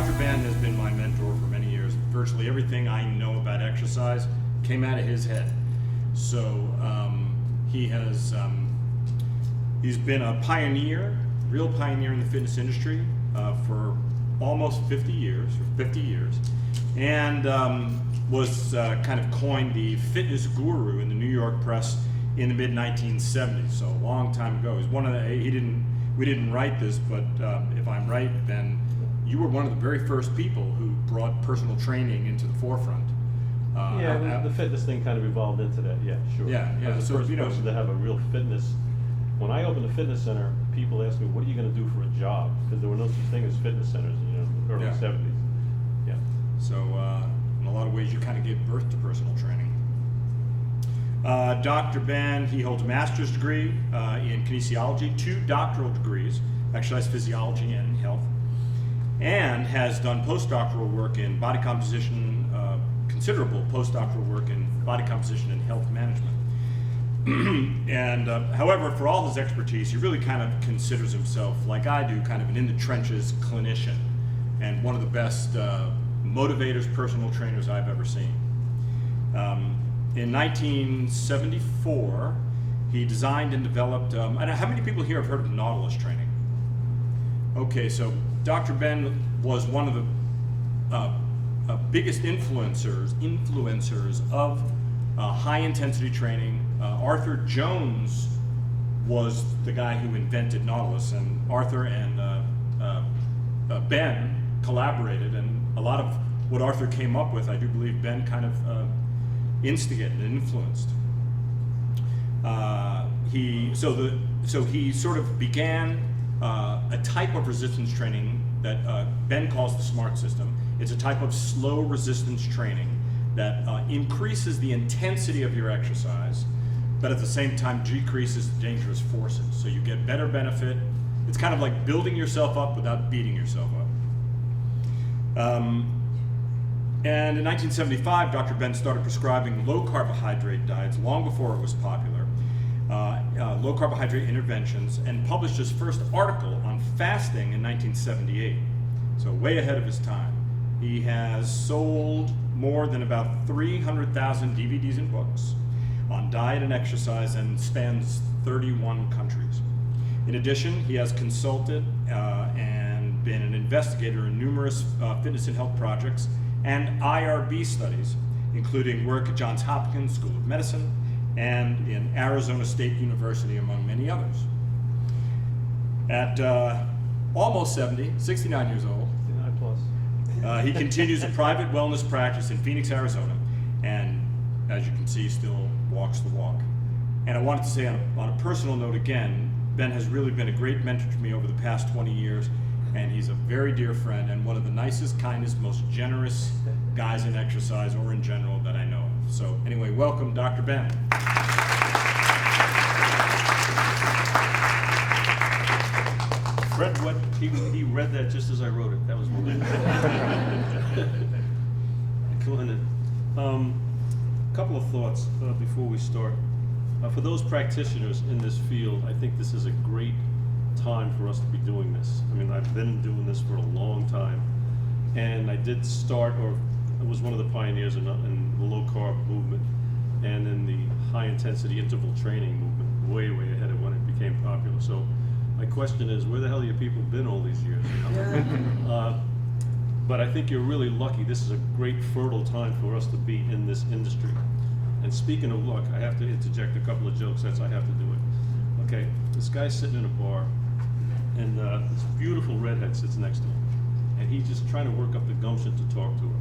Dr. Ben has been my mentor for many years. Virtually everything I know about exercise came out of his head. So he's been a pioneer, real pioneer in the fitness industry for almost 50 years, and was kind of coined the fitness guru in the New York press in the mid-1970s, so a long time ago. He's one of the, we didn't write this, but if I'm right, Ben, you were one of the very first people who brought personal training into the forefront. The fitness thing kind of evolved into that, yeah, sure. Yeah. I was the first person to have a real fitness. When I opened a fitness center, people asked me, what are you going to do for a job? Because there were no such thing as fitness centers in the early 70s. Yeah. So in a lot of ways, you kind of gave birth to personal training. Dr. Ben, he holds a master's degree in kinesiology, 2 doctoral degrees, exercise physiology and health, and has done postdoctoral work in body composition, considerable postdoctoral work in body composition and health management. And however, for all his expertise, he really kind of considers himself, like I do, kind of an in-the-trenches clinician and one of the best motivators, personal trainers I've ever seen. In 1974, he designed and developed, how many people here have heard of Nautilus training? Okay, so Dr. Ben was one of the biggest influencers of high-intensity training. Arthur Jones was the guy who invented Nautilus, and Arthur and Ben collaborated, and a lot of what Arthur came up with, I do believe Ben kind of instigated and influenced. He sort of began a type of resistance training that Ben calls the SMART system. It's a type of slow resistance training that increases the intensity of your exercise, but at the same time decreases the dangerous forces. So you get better benefit. It's kind of like building yourself up without beating yourself up. And in 1975, Dr. Ben started prescribing low carbohydrate diets long before it was popular, low carbohydrate interventions, and published his first article on fasting in 1978. So way ahead of his time. He has sold more than about 300,000 DVDs and books on diet and exercise and spans 31 countries. In addition, he has consulted and been an investigator in numerous fitness and health projects and Irb studies, including work at Johns Hopkins School of Medicine and in Arizona State University, among many others. At almost 70, 69 years old, 69 plus. He continues a private wellness practice in Phoenix, Arizona, and as you can see, still walks the walk. And I wanted to say on a personal note again, Ben has really been a great mentor to me over the past 20 years, and he's a very dear friend and one of the nicest, kindest, most generous guys in exercise or in general that I know of. So anyway, welcome, Dr. Ben. Fred, he read that just as I wrote it. That was cool. Couple of thoughts before we start. For those practitioners in this field, I think this is a great time for us to be doing this. I mean, I've been doing this for a long time, and I did start, or I was one of the pioneers in the low-carb movement and in the high-intensity interval training movement, way ahead of when it became popular. So my question is, where the hell have your people been all these years? But I think you're really lucky. This is a great fertile time for us to be in this industry. And speaking of luck, I have to interject a couple of jokes. I have to do it. Okay, this guy's sitting in a bar, and this beautiful redhead sits next to him. And he's just trying to work up the gumption to talk to her.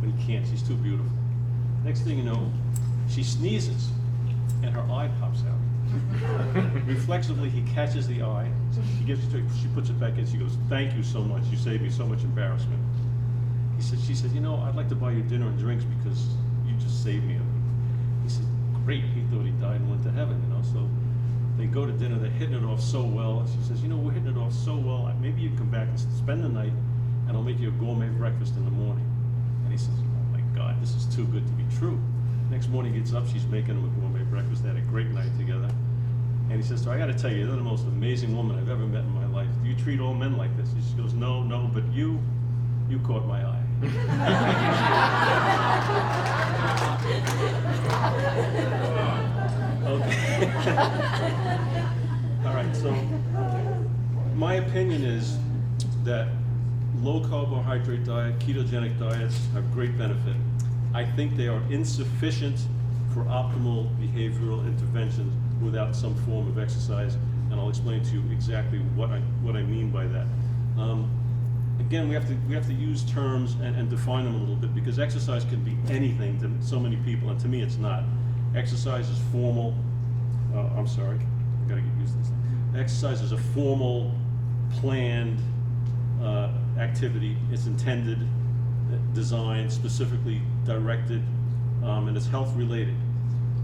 But he can't, she's too beautiful. Next thing you know, she sneezes, and her eye pops out. Reflexively, he catches the eye. He gives it to her, she puts it back in. She goes, "Thank you so much. You saved me so much embarrassment." She said, "You know, I'd like to buy you dinner and drinks because you just saved me." He said, "Great." He thought he died and went to heaven, you know. So they go to dinner. They're hitting it off so well. She says, "You know, we're hitting it off so well. Maybe you come back and spend the night, and I'll make you a gourmet breakfast in the morning." And he says, "Oh my God, this is too good to be true." Next morning he gets up, she's making him a gourmet breakfast. They had a great night together. And he says to her, "I got to tell you, you're the most amazing woman I've ever met in my life. Do you treat all men like this?" And she goes, No, but you." You caught my eye. Okay. All right, so my opinion is that low carbohydrate diet, ketogenic diets have great benefit. I think they are insufficient for optimal behavioral interventions without some form of exercise, and I'll explain to you exactly what I mean by that. Again, we have to use terms and define them a little bit, because exercise can be anything to so many people, and to me it's not. Exercise is formal. I'm sorry, I gotta get used to this. Exercise is a formal, planned activity. It's intended, designed, specifically directed, and it's health related.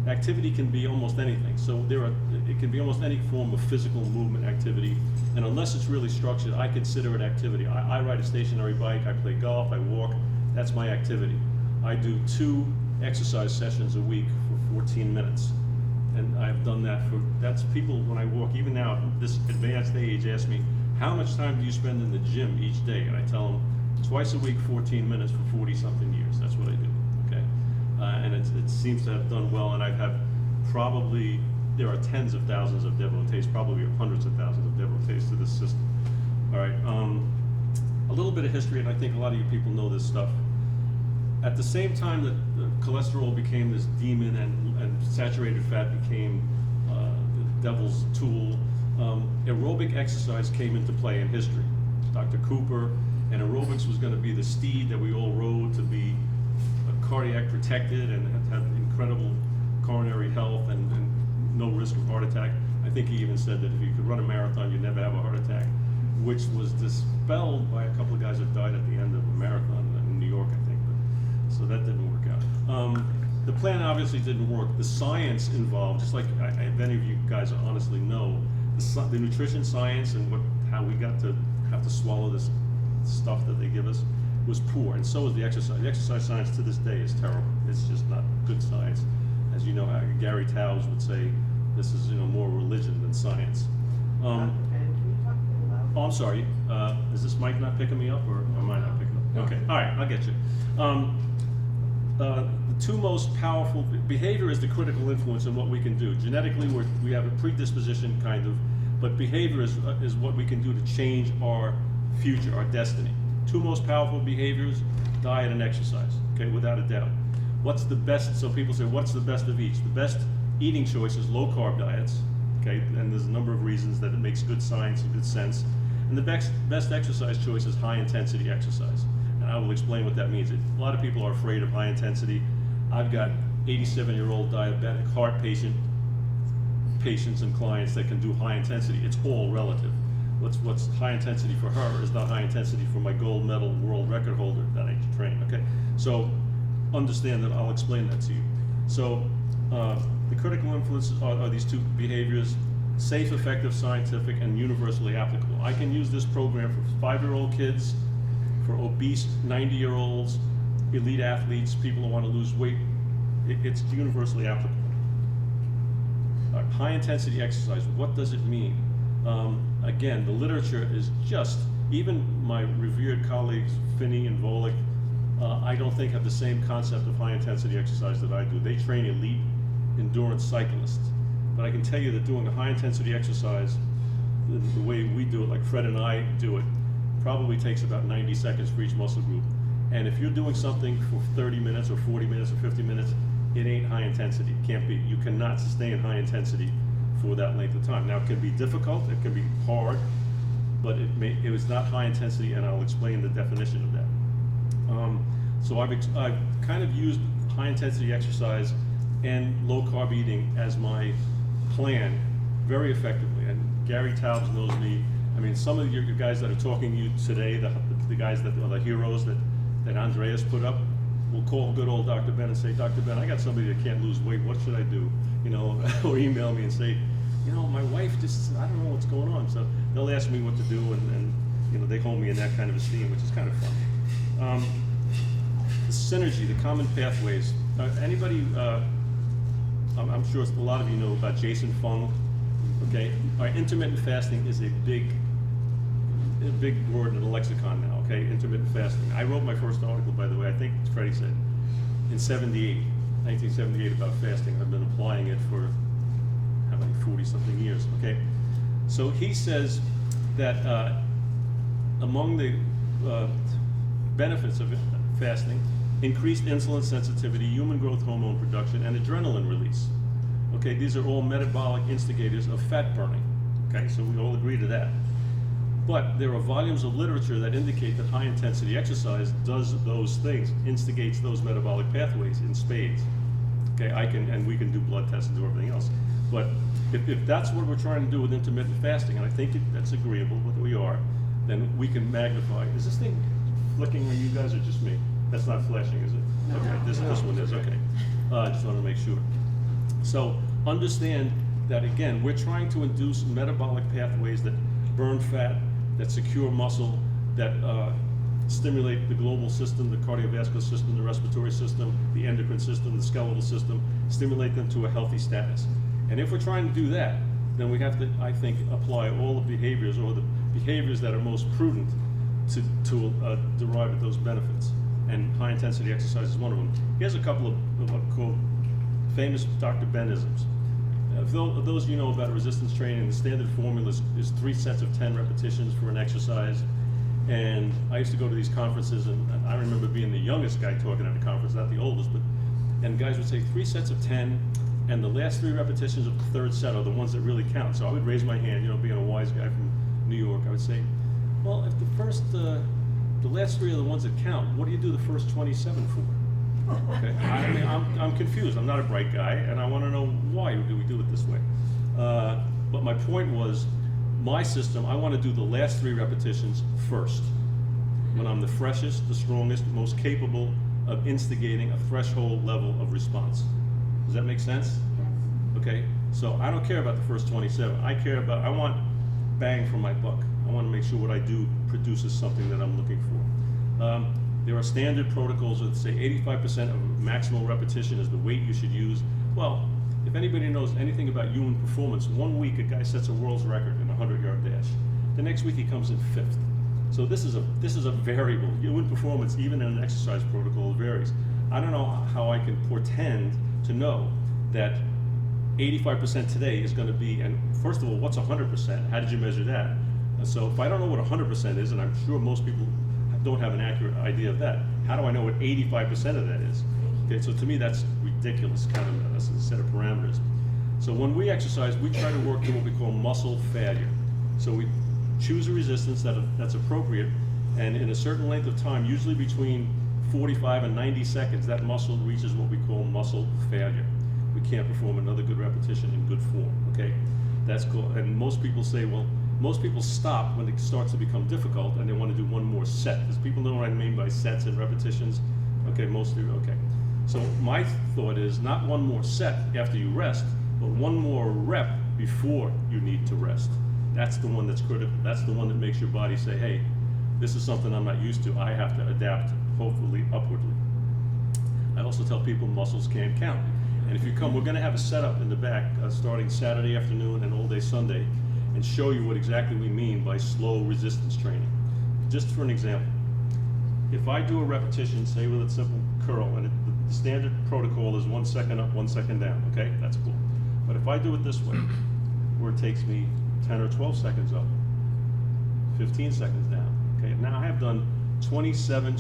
Activity can be almost anything. So it can be almost any form of physical movement activity, and unless it's really structured, I consider it activity. I ride a stationary bike, I play golf, I walk. That's my activity. I do 2 exercise sessions a week for 14 minutes. And I've done that that's people, when I walk, even now, at this advanced age, ask me, how much time do you spend in the gym each day? And I tell them, twice a week, 14 minutes for 40-something years. That's what I do, okay? And it seems to have done well, and I've had probably, there are tens of thousands of devotees, probably hundreds of thousands of devotees to this system. All right, a little bit of history, and I think a lot of you people know this stuff. At the same time that the cholesterol became this demon and saturated fat became the devil's tool, aerobic exercise came into play in history. Dr. Cooper, and aerobics was going to be the steed that we all rode to be cardiac protected and have incredible coronary health and no risk of heart attack. I think he even said that if you could run a marathon, you'd never have a heart attack, which was dispelled by a couple of guys that died at the end of a marathon in New York, I think. So that didn't work out. The plan obviously didn't work. The science involved, just like if any of you guys honestly know, the nutrition science and how we got to have to swallow this stuff that they give us was poor, and so is the exercise. The exercise science to this day is terrible. It's just not good science. As you know, Gary Taubes would say, this is more religion than science. Oh, I'm sorry. Is this mic not picking me up, or am I not picking up? Okay. All right, I'll get you. The 2 most powerful, behavior is the critical influence in what we can do. Genetically, we have a predisposition, kind of, but behavior is what we can do to change our future, our destiny. 2 most powerful behaviors, diet and exercise, okay, without a doubt. What's the best, so people say, what's the best of each? The best eating choice is low-carb diets, okay, and there's a number of reasons that it makes good science and good sense. And the best exercise choice is high-intensity exercise. And I will explain what that means. A lot of people are afraid of high intensity. I've got 87-year-old diabetic heart patients and clients that can do high intensity. It's all relative. What's high intensity for her is not high intensity for my gold medal world record holder that I train, okay? So understand that. I'll explain that to you. So the critical influences are these 2 behaviors: safe, effective, scientific, and universally applicable. I can use this program for 5-year-old kids, for obese 90-year-olds, elite athletes, people who want to lose weight. It's universally applicable. High intensity exercise, what does it mean? Again, the literature is just, even my revered colleagues, Finney and Volek, I don't think have the same concept of high intensity exercise that I do. They train elite endurance cyclists. But I can tell you that doing a high intensity exercise, the way we do it, like Fred and I do it, probably takes about 90 seconds for each muscle group. And if you're doing something for 30 minutes or 40 minutes or 50 minutes, it ain't high intensity. It can't be. You cannot sustain high intensity for that length of time. Now, it can be difficult, it can be hard, but it was not high intensity, and I'll explain the definition of that. So I've kind of used high intensity exercise and low carb eating as my plan very effectively. And Gary Taubes knows me. I mean, some of your guys that are talking to you today, the guys that are the heroes that Andreas put up, will call good old Dr. Ben and say, Dr. Ben, I got somebody that can't lose weight, what should I do? Or email me and say, my wife just, I don't know what's going on. So they'll ask me what to do, and they hold me in that kind of esteem, which is kind of fun. The synergy, the common pathways. Anybody, I'm sure a lot of you know about Jason Fung, okay? Intermittent fasting is a big word in the lexicon now, okay? Intermittent fasting. I wrote my first article, by the way, I think Freddie said, in 1978 about fasting. I've been applying it for, how many, 40-something years, okay? So he says that among the benefits of fasting, increased insulin sensitivity, human growth hormone production, and adrenaline release. Okay, these are all metabolic instigators of fat burning. Okay, so we all agree to that. But there are volumes of literature that indicate that high intensity exercise does those things, instigates those metabolic pathways in spades. Okay, and we can do blood tests and do everything else. But if that's what we're trying to do with intermittent fasting, and I think that's agreeable, what we are, then we can magnify. Is this thing flicking on you guys or just me? That's not flashing, is it? No. Okay, this one is, okay. I just want to make sure. So understand that, again, we're trying to induce metabolic pathways that burn fat, that secure muscle, that stimulate the global system, the cardiovascular system, the respiratory system, the endocrine system, the skeletal system, stimulate them to a healthy status. And if we're trying to do that, then we have to, I think, apply all the behaviors, or the behaviors that are most prudent to derive those benefits. And high intensity exercise is one of them. Here's a couple of what are called famous Dr. Ben-isms. Those of you know about resistance training, the standard formula is 3 sets of 10 repetitions for an exercise. And I used to go to these conferences, and I remember being the youngest guy talking at a conference, not the oldest, and guys would say 3 sets of 10, and the last 3 repetitions of the third set are the ones that really count. So I would raise my hand, being a wise guy from New York, I would say, well, if the last 3 are the ones that count, what do you do the first 27 for? Okay, I mean, I'm confused. I'm not a bright guy, and I want to know why do we do it this way. But my point was, my system, I want to do the last 3 repetitions first, when I'm the freshest, the strongest, most capable of instigating a threshold level of response. Does that make sense? Okay, so I don't care about the first 27. I want bang for my buck. I want to make sure what I do produces something that I'm looking for. There are standard protocols that say 85% of maximal repetition is the weight you should use. Well, if anybody knows anything about human performance, 1 week a guy sets a world's record in a 100-yard dash. The next week he comes in 5th. So this is a variable. Human performance, even in an exercise protocol, varies. I don't know how I can portend to know that 85% today is going to be, and first of all, what's 100%? How did you measure that? So if I don't know what 100% is, and I'm sure most people don't have an accurate idea of that, how do I know what 85% of that is? Okay, so to me that's ridiculous kind of a set of parameters. So when we exercise, we try to work to what we call muscle failure. So we choose a resistance that's appropriate, and in a certain length of time, usually between 45 and 90 seconds, that muscle reaches what we call muscle failure. We can't perform another good repetition in good form, okay? That's cool. And most people say, well, most people stop when it starts to become difficult and they want to do one more set. Does people know what I mean by sets and repetitions? Okay, most do, okay. So my thought is not one more set after you rest, but one more rep before you need to rest. That's the one that's critical. That's the one that makes your body say, hey, this is something I'm not used to. I have to adapt, hopefully upwardly. I also tell people muscles can't count. And if you come, we're going to have a setup in the back starting Saturday afternoon and all day Sunday, and show you what exactly we mean by slow resistance training. Just for an example, if I do a repetition, say with a simple curl, and the standard protocol is 1 second up, 1 second down, okay? That's cool. But if I do it this way, where it takes me 10 or 12 seconds up, 15 seconds down, okay? Now I have done 27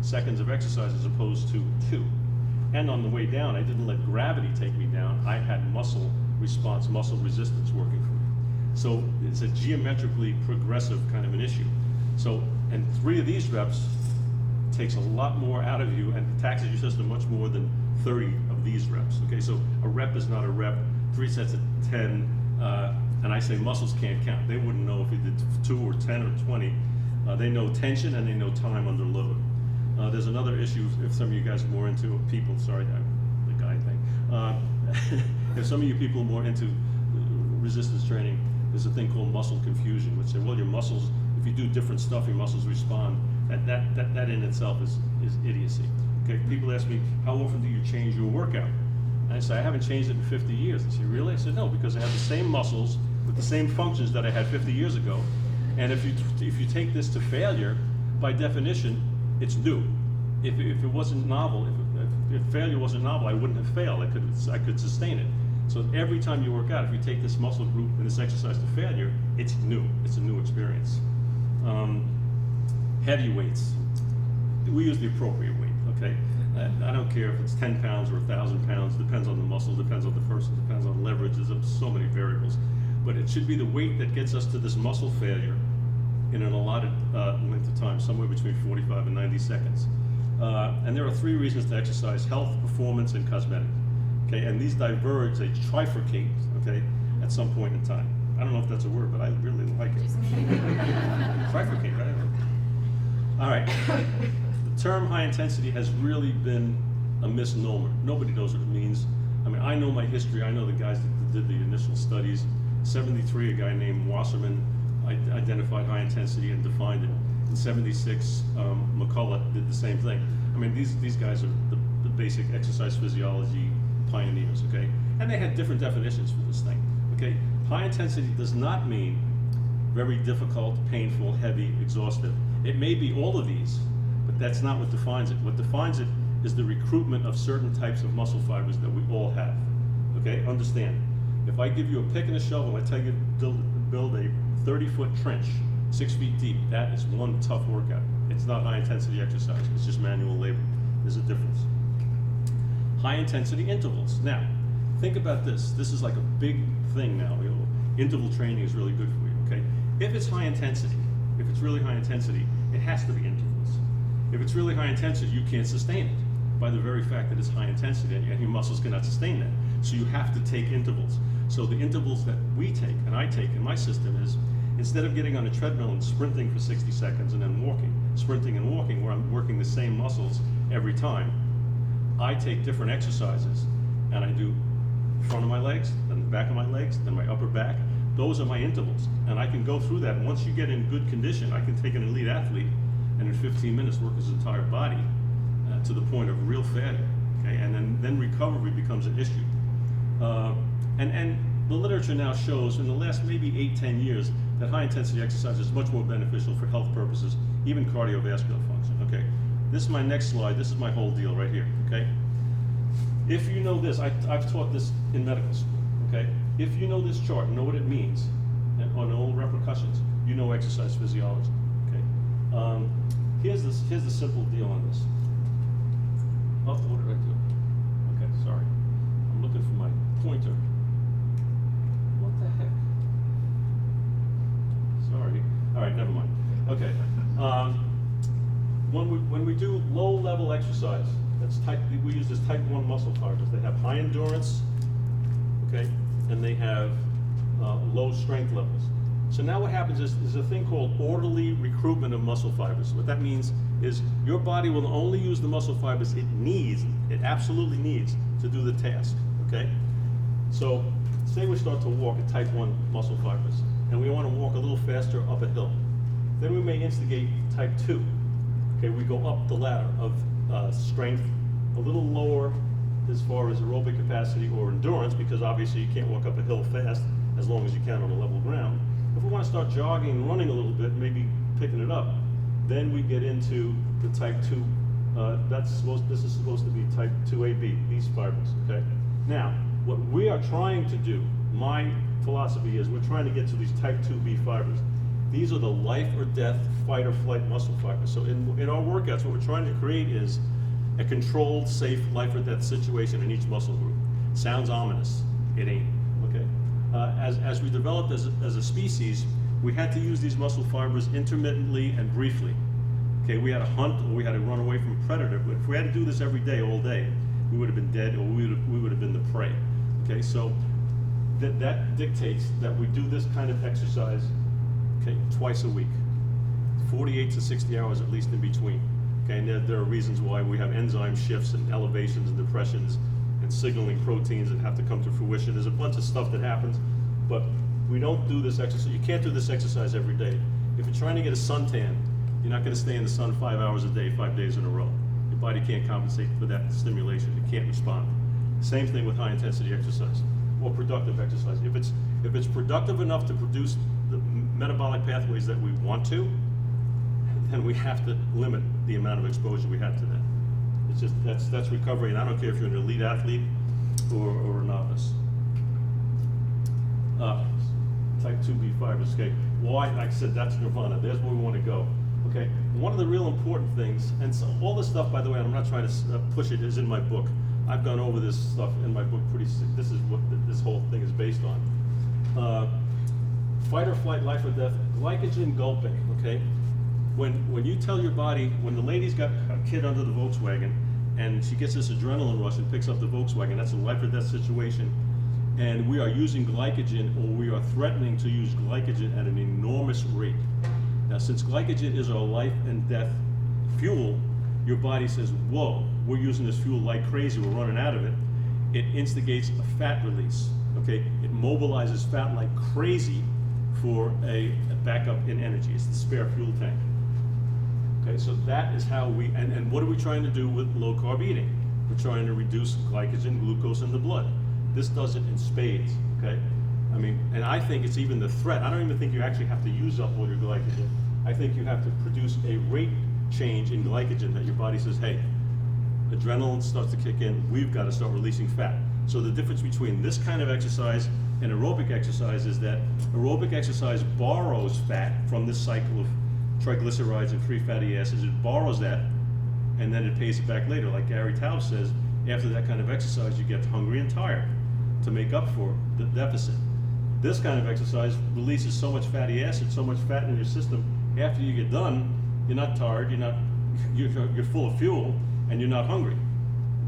seconds of exercise as opposed to 2. And on the way down, I didn't let gravity take me down. I had muscle response, muscle resistance working for me. So it's a geometrically progressive kind of an issue. So, and 3 of these reps takes a lot more out of you and taxes your system much more than 30 of these reps. Okay, so a rep is not a rep. 3 sets of 10, and I say muscles can't count. They wouldn't know if you did 2 or 10 or 20. They know tension and they know time under load. There's another issue, if some of you guys are more into people, sorry, the guy thing. If some of you people are more into resistance training, there's a thing called muscle confusion, which say, well, your muscles, if you do different stuff, your muscles respond. That in itself is idiocy. Okay, people ask me, how often do you change your workout? And I say, I haven't changed it in 50 years. They say, really? I said, no, because I have the same muscles with the same functions that I had 50 years ago, And if you take this to failure, by definition, it's new. If it wasn't novel, if failure wasn't novel, I wouldn't have failed. I could sustain it. So every time you work out, if you take this muscle group and this exercise to failure, it's new. It's a new experience. Heavy weights. We use the appropriate weight, okay? I don't care if it's 10 pounds or 1,000 pounds, depends on the muscle, depends on the person, depends on leverage, there's so many variables. But it should be the weight that gets us to this muscle failure in an allotted length of time, somewhere between 45 and 90 seconds. And there are 3 reasons to exercise: health, performance, and cosmetic. Okay, and these diverge, they trifurcate, okay, at some point in time. I don't know if that's a word, but I really like it. Trifurcate, right? All right. The term high intensity has really been a misnomer. Nobody knows what it means. I mean, I know my history. I know the guys that did the initial studies. 73, a guy named Wasserman identified high intensity and defined it. In 76, McCullough did the same thing. I mean, these guys are the basic exercise physiology pioneers, okay? And they had different definitions for this thing, okay? High intensity does not mean very difficult, painful, heavy, exhaustive. It may be all of these, but that's not what defines it. What defines it is the recruitment of certain types of muscle fibers that we all have, okay? Understand, if I give you a pick and a shovel and I tell you to build a 30-foot trench, 6 feet deep, that is one tough workout. It's not high intensity exercise, it's just manual labor. There's a difference. High intensity intervals. Now, think about this. This is like a big thing now. Interval training is really good for you, okay? If it's high intensity, if it's really high intensity, it has to be intervals. If it's really high intensity, you can't sustain it by the very fact that it's high intensity, and your muscles cannot sustain that. So you have to take intervals. So the intervals that we take, and I take in my system, is instead of getting on a treadmill and sprinting for 60 seconds and then walking, sprinting and walking, where I'm working the same muscles every time, I take different exercises and I do front of my legs, then the back of my legs, then my upper back. Those are my intervals, and I can go through that. And once you get in good condition, I can take an elite athlete and in 15 minutes work his entire body to the point of real failure, okay? And then recovery becomes an issue. And the literature now shows in the last maybe 8-10 years that high intensity exercise is much more beneficial for health purposes, even cardiovascular function, okay? This is my next slide. This is my whole deal right here, okay? If you know this, I've taught this in medical school, okay? If you know this chart, know what it means, and know repercussions, you know exercise physiology, okay? Here's the simple deal on this. Oh, what did I do? Okay, sorry. I'm looking for my pointer. What the heck? Sorry. All right, never mind. Okay. When we do low-level exercise, we use this type 1 muscle fibers. They have high endurance, okay, and they have low strength levels. So now what happens is there's a thing called orderly recruitment of muscle fibers. What that means is your body will only use the muscle fibers it absolutely needs to do the task, okay? So say we start to walk at type 1 muscle fibers, and we want to walk a little faster up a hill. Then we may instigate type 2. Okay, we go up the ladder of strength, a little lower as far as aerobic capacity or endurance, because obviously you can't walk up a hill fast as long as you can on a level ground. If we want to start jogging and running a little bit, maybe picking it up, then we get into the type 2. This is supposed to be type 2AB, these fibers, okay? Now, what we are trying to do, my philosophy is we're trying to get to these type 2B fibers. These are the life or death, fight or flight muscle fibers. So in our workouts, what we're trying to create is a controlled, safe life or death situation in each muscle group. Sounds ominous, it ain't, okay? As we developed as a species, we had to use these muscle fibers intermittently and briefly. Okay, we had to hunt or we had to run away from a predator, but if we had to do this every day, all day, we would have been dead or we would have been the prey. Okay, so that dictates that we do this kind of exercise, okay, twice a week, 48 to 60 hours at least in between. Okay, and there are reasons why we have enzyme shifts and elevations and depressions and signaling proteins that have to come to fruition. There's a bunch of stuff that happens, but we don't do this exercise. You can't do this exercise every day. If you're trying to get a suntan, you're not going to stay in the sun 5 hours a day, 5 days in a row. Your body can't compensate for that stimulation. It can't respond. Same thing with high intensity exercise or productive exercise. If it's productive enough to produce the metabolic pathways that we want to, then we have to limit the amount of exposure we have to that. It's just, that's recovery, and I don't care if you're an elite athlete or a novice. Type 2B fibers, okay. Why? Like I said, that's nirvana. There's where we want to go. Okay. One of the real important things, and so all this stuff, by the way, I'm not trying to push it, is in my book. I've gone over this stuff in my book pretty. This is what this whole thing is based on. Fight or flight, life or death, glycogen gulping. Okay. When you tell your body, when the lady's got a kid under the Volkswagen, and she gets this adrenaline rush and picks up the Volkswagen, that's a life or death situation. And we are using glycogen, or we are threatening to use glycogen at an enormous rate. Now, since glycogen is our life and death fuel, your body says, whoa, we're using this fuel like crazy, we're running out of it. It instigates a fat release, okay? It mobilizes fat like crazy for a backup in energy. It's the spare fuel tank. Okay, so that is how we, and what are we trying to do with low carb eating? We're trying to reduce glycogen, glucose in the blood. This does it in spades, okay? I mean, and I think it's even the threat. I don't even think you actually have to use up all your glycogen. I think you have to produce a rate change in glycogen that your body says, hey, adrenaline starts to kick in, we've got to start releasing fat. So the difference between this kind of exercise and aerobic exercise is that aerobic exercise borrows fat from this cycle of triglycerides and free fatty acids. It borrows that, and then it pays it back later. Like Gary Taub says, after that kind of exercise, you get hungry and tired to make up for the deficit. This kind of exercise releases so much fatty acid, so much fat in your system. After you get done, you're not tired, you're full of fuel, and you're not hungry.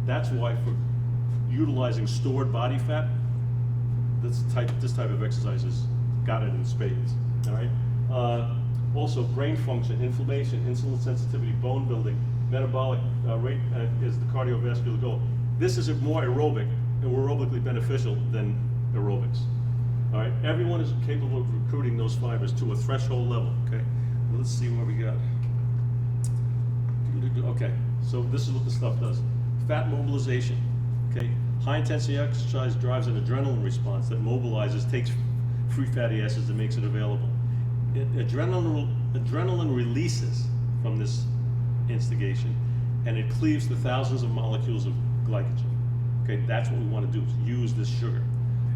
That's why for utilizing stored body fat, this type of exercise has got it in spades. All right. Also, brain function, inflammation, insulin sensitivity, bone building, metabolic rate is the cardiovascular goal. This is more aerobic and more aerobically beneficial than aerobics. All right, everyone is capable of recruiting those fibers to a threshold level. Okay, let's see what we got. Okay, so this is what the stuff does. Fat mobilization. Okay, high intensity exercise drives an adrenaline response that mobilizes, takes free fatty acids and makes it available. Adrenaline releases from this instigation, and it cleaves the thousands of molecules of glycogen. Okay, that's what we want to do, is use this sugar.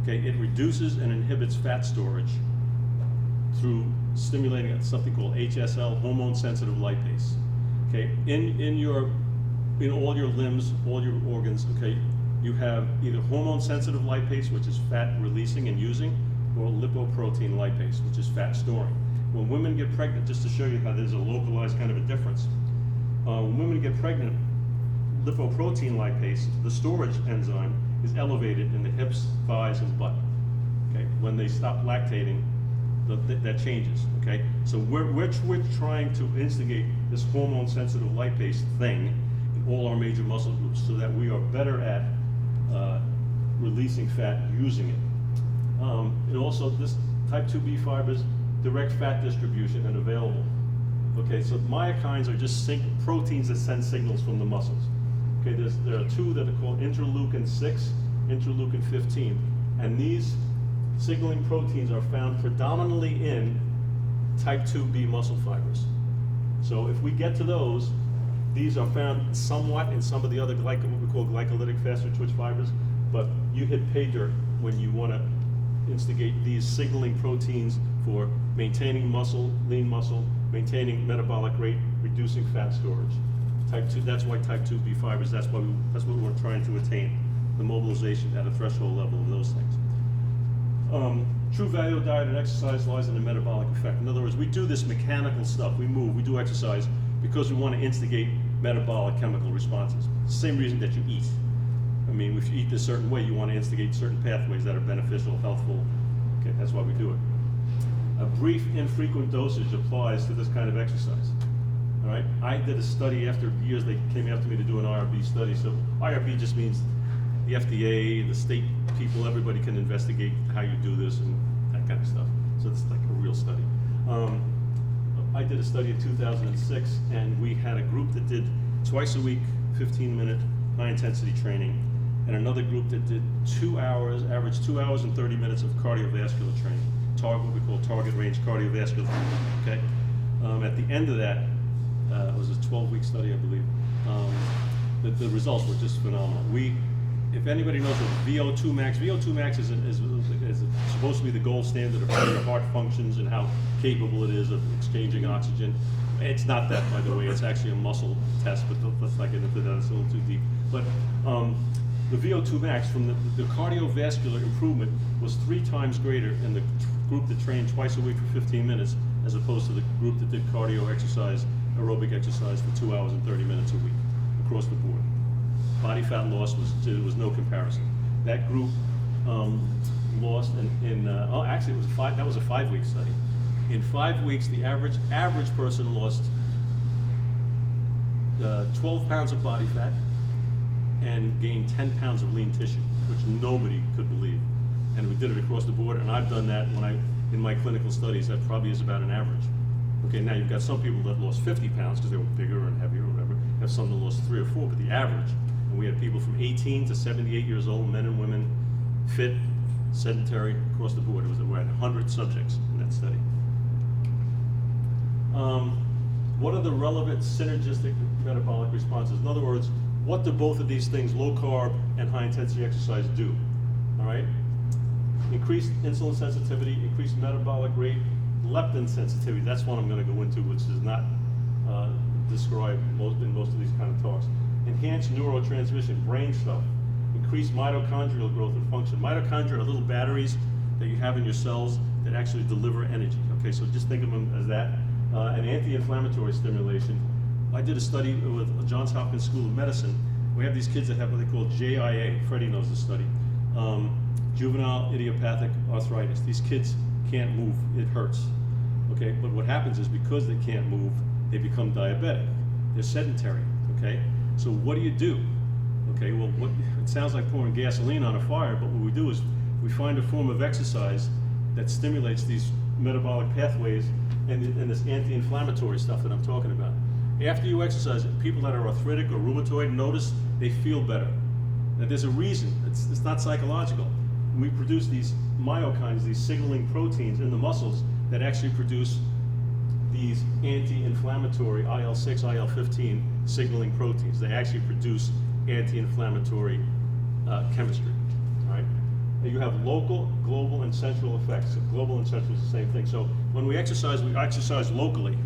Okay, it reduces and inhibits fat storage through stimulating something called HSL, hormone-sensitive lipase. Okay, in all your limbs, all your organs, okay, you have either hormone-sensitive lipase, which is fat releasing and using, or lipoprotein lipase, which is fat storing. When women get pregnant, just to show you how there's a localized kind of a difference, when women get pregnant, lipoprotein lipase, the storage enzyme, is elevated in the hips, thighs, and butt. Okay, when they stop lactating, that changes. Okay, so we're trying to instigate this hormone-sensitive lipase thing in all our major muscle groups, so that we are better at releasing fat using it. And also, this type 2B fibers direct fat distribution and available. Okay, so myokines are just proteins that send signals from the muscles. Okay, there are two that are called interleukin 6, interleukin 15, and these signaling proteins are found predominantly in type 2B muscle fibers. So if we get to those, these are found somewhat in some of the other what we call glycolytic faster twitch fibers, but you hit pay dirt when you want to instigate these signaling proteins for maintaining muscle, lean muscle, maintaining metabolic rate, reducing fat storage. Type 2, that's why type 2B fibers, that's what we're trying to attain, the mobilization at a threshold level of those things. True value of diet and exercise lies in the metabolic effect. In other words, we do this mechanical stuff, we move, we do exercise because we want to instigate metabolic chemical responses. It's the same reason that you eat. I mean, if you eat a certain way, you want to instigate certain pathways that are beneficial, healthful. Okay, that's why we do it. A brief, infrequent dosage applies to this kind of exercise. All right, I did a study after years. They came after me to do an Irb study. So Irb just means the FDA, the state people, everybody can investigate how you do this and that kind of stuff. So it's like a real study. I did a study in 2006, and we had a group that did twice a week, 15-minute high-intensity training, and another group that did 2 hours, average 2 hours and 30 minutes of cardiovascular training. what we call target range cardiovascular, okay? At the end of that, it was a 12-week study, I believe. The results were just phenomenal. If anybody knows what VO2 max is supposed to be the gold standard of how your heart functions and how capable it is of exchanging oxygen. It's not that, by the way. It's actually a muscle test, but let's not get into that. It's a little too deep. But the VO2 max from the cardiovascular improvement was 3 times greater in the group that trained twice a week for 15 minutes as opposed to the group that did cardio exercise, aerobic exercise for 2 hours and 30 minutes a week across the board. Body fat loss was no comparison. That group lost actually it was that was a 5-week study. In 5 weeks, the average person lost 12 pounds of body fat and gained 10 pounds of lean tissue, which nobody could believe. And we did it across the board, and I've done that in my clinical studies. That probably is about an average. Okay, now you've got some people that lost 50 pounds because they were bigger and heavier or whatever. You have some that lost 3 or 4, but the average, and we had people from 18 to 78 years old, men and women, fit, sedentary, across the board. We had 100 subjects in that study. What are the relevant synergistic metabolic responses? In other words, what do both of these things, low carb and high intensity exercise, do? All right? Increased insulin sensitivity, increased metabolic rate, leptin sensitivity. That's one I'm going to go into, which is not described in most of these kind of talks. Enhanced neurotransmission, brain stuff. Increased mitochondrial growth and function. Mitochondria are little batteries that you have in your cells that actually deliver energy. Okay, so just think of them as that. An anti-inflammatory stimulation. I did a study with Johns Hopkins School of Medicine. We have these kids that have what they call JIA. Freddie knows the study. Juvenile idiopathic arthritis. These kids can't move. It hurts. Okay, but what happens is because they can't move, they become diabetic. They're sedentary. Okay, so what do you do? Okay, well, it sounds like pouring gasoline on a fire, but what we do is we find a form of exercise that stimulates these metabolic pathways and this anti-inflammatory stuff that I'm talking about. After you exercise, people that are arthritic or rheumatoid notice they feel better. Now, there's a reason. It's not psychological. We produce these myokines, these signaling proteins in the muscles that actually produce these anti-inflammatory IL-6, IL-15 signaling proteins. They actually produce anti-inflammatory chemistry. All right? And you have local, global, and central effects. So global and central is the same thing. So when we exercise locally.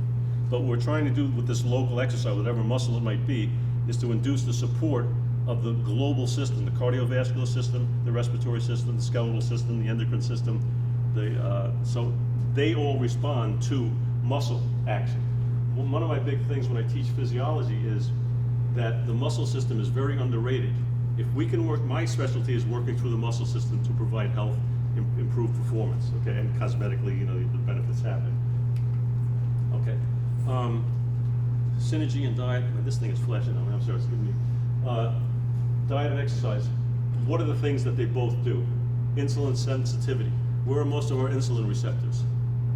But what we're trying to do with this local exercise, whatever muscle it might be, is to induce the support of the global system, the cardiovascular system, the respiratory system, the skeletal system, the endocrine system. So they all respond to muscle action. One of my big things when I teach physiology is that the muscle system is very underrated. If we can work, my specialty is working through the muscle system to provide health, improve performance, okay, and cosmetically, the benefits happen. Okay. Synergy and diet. This thing is flashing on me. I'm sorry. It's giving me diet and exercise. What are the things that they both do? Insulin sensitivity. Where are most of our insulin receptors?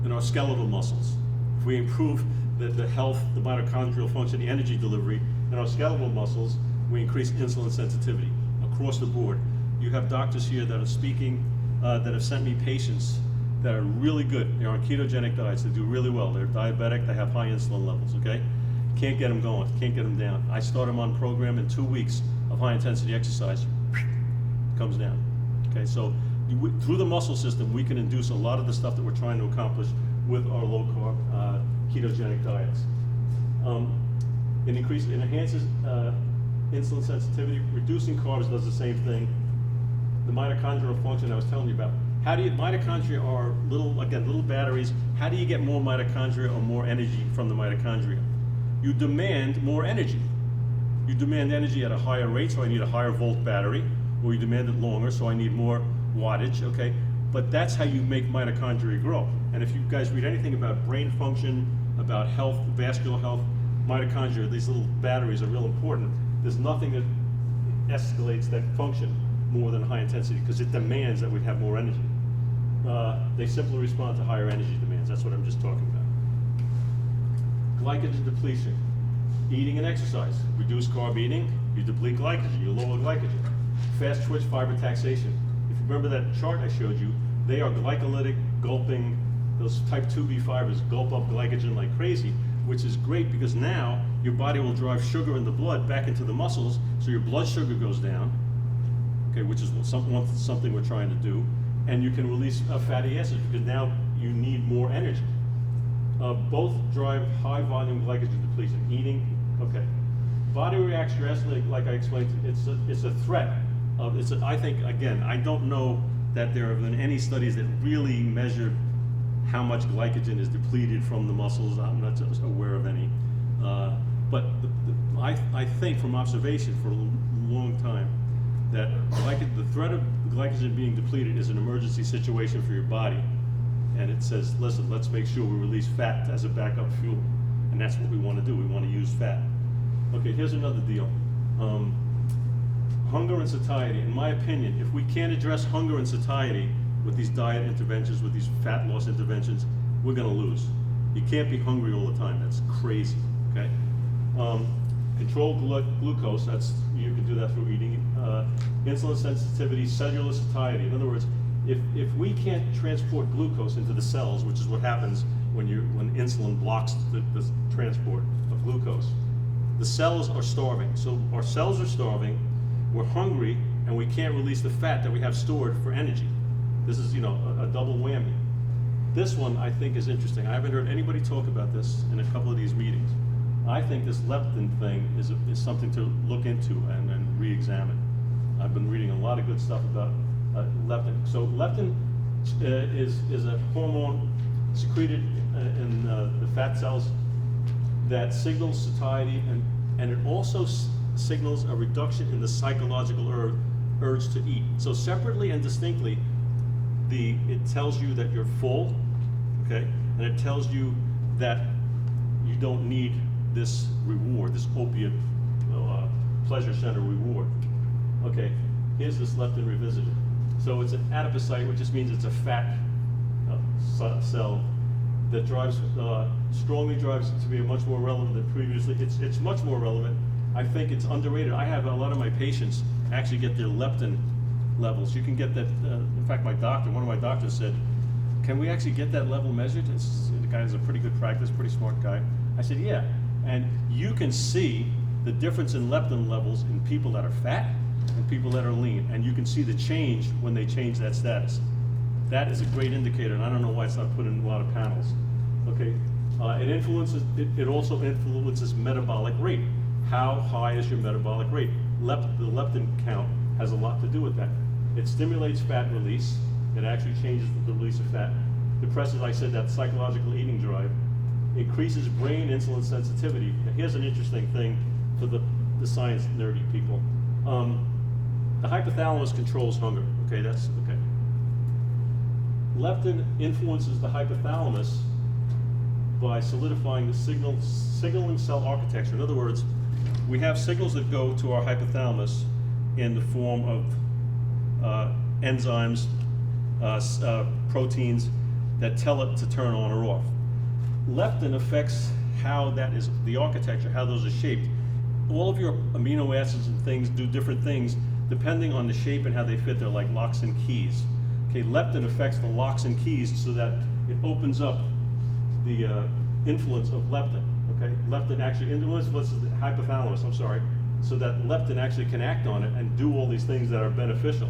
In our skeletal muscles. If we improve the health, the mitochondrial function, the energy delivery in our skeletal muscles, we increase insulin sensitivity across the board. You have doctors here that are speaking, that have sent me patients that are really good. They're on ketogenic diets. They do really well. They're diabetic. They have high insulin levels, okay? Can't get them going. Can't get them down. I start them on program in 2 weeks of high intensity exercise. Comes down, okay? So through the muscle system, we can induce a lot of the stuff that we're trying to accomplish with our low carb ketogenic diets. It enhances insulin sensitivity. Reducing carbs does the same thing. The mitochondrial function I was telling you about. Mitochondria are little batteries. How do you get more mitochondria or more energy from the mitochondria? You demand more energy. You demand energy at a higher rate, so I need a higher volt battery, or you demand it longer, so I need more wattage, okay? But that's how you make mitochondria grow. And if you guys read anything about brain function, about health, vascular health, mitochondria, these little batteries are real important. There's nothing that escalates that function more than high intensity because it demands that we have more energy. They simply respond to higher energy demands. That's what I'm just talking about. Glycogen depletion. Eating and exercise. Reduce carb eating, you deplete glycogen, you lower glycogen. Fast twitch fiber taxation. If you remember that chart I showed you, they are glycolytic gulping, those type 2B fibers gulp up glycogen like crazy, which is great because now your body will drive sugar in the blood back into the muscles, so your blood sugar goes down, okay, which is something we're trying to do, and you can release fatty acids because now you need more energy. Both drive high volume glycogen depletion. Eating, okay. Body reacts drastically, like I explained. It's a threat. I think, again, I don't know that there have been any studies that really measure how much glycogen is depleted from the muscles. I'm not aware of any. But I think from observation for a long time that the threat of glycogen being depleted is an emergency situation for your body. And it says, listen, let's make sure we release fat as a backup fuel. And that's what we want to do. We want to use fat. Okay, here's another deal. Hunger and satiety. In my opinion, if we can't address hunger and satiety with these diet interventions, with these fat loss interventions, we're going to lose. You can't be hungry all the time. That's crazy, okay? Control glucose, you can do that through eating. Insulin sensitivity, cellular satiety. In other words, if we can't transport glucose into the cells, which is what happens when insulin blocks the transport of glucose, the cells are starving. So our cells are starving, we're hungry, and we can't release the fat that we have stored for energy. This is, a double whammy. This one I think is interesting. I haven't heard anybody talk about this in a couple of these meetings. I think this leptin thing is something to look into and re-examine. I've been reading a lot of good stuff about leptin. So leptin is a hormone secreted in the fat cells that signals satiety, and it also signals a reduction in the psychological urge to eat. So separately and distinctly, it tells you that you're full, okay, and it tells you that you don't need this reward, this opiate pleasure center reward. Okay, here's this leptin revisited. So it's an adipocyte, which just means it's a fat cell that strongly drives it to be much more relevant than previously. It's much more relevant. I think it's underrated. I have a lot of my patients actually get their leptin levels. You can get that, in fact, one of my doctors said, can we actually get that level measured? The guy has a pretty good practice, pretty smart guy. I said, yeah. And you can see the difference in leptin levels in people that are fat and people that are lean. And you can see the change when they change that status. That is a great indicator, and I don't know why it's not put in a lot of panels. Okay, it also influences metabolic rate. How high is your metabolic rate? The leptin count has a lot to do with that. It stimulates fat release. It actually changes the release of fat. Depresses, I said, that psychological eating drive. Increases brain insulin sensitivity. Now, here's an interesting thing for the science nerdy people. The hypothalamus controls hunger. Okay, that's okay. Leptin influences the hypothalamus by solidifying the signaling cell architecture. In other words, we have signals that go to our hypothalamus in the form of enzymes, proteins that tell it to turn on or off. Leptin affects how that is, the architecture, how those are shaped. All of your amino acids and things do different things depending on the shape and how they fit. They're like locks and keys. Okay, leptin affects the locks and keys so that it opens up the influence of leptin. Okay, leptin actually influences the hypothalamus, so that leptin actually can act on it and do all these things that are beneficial.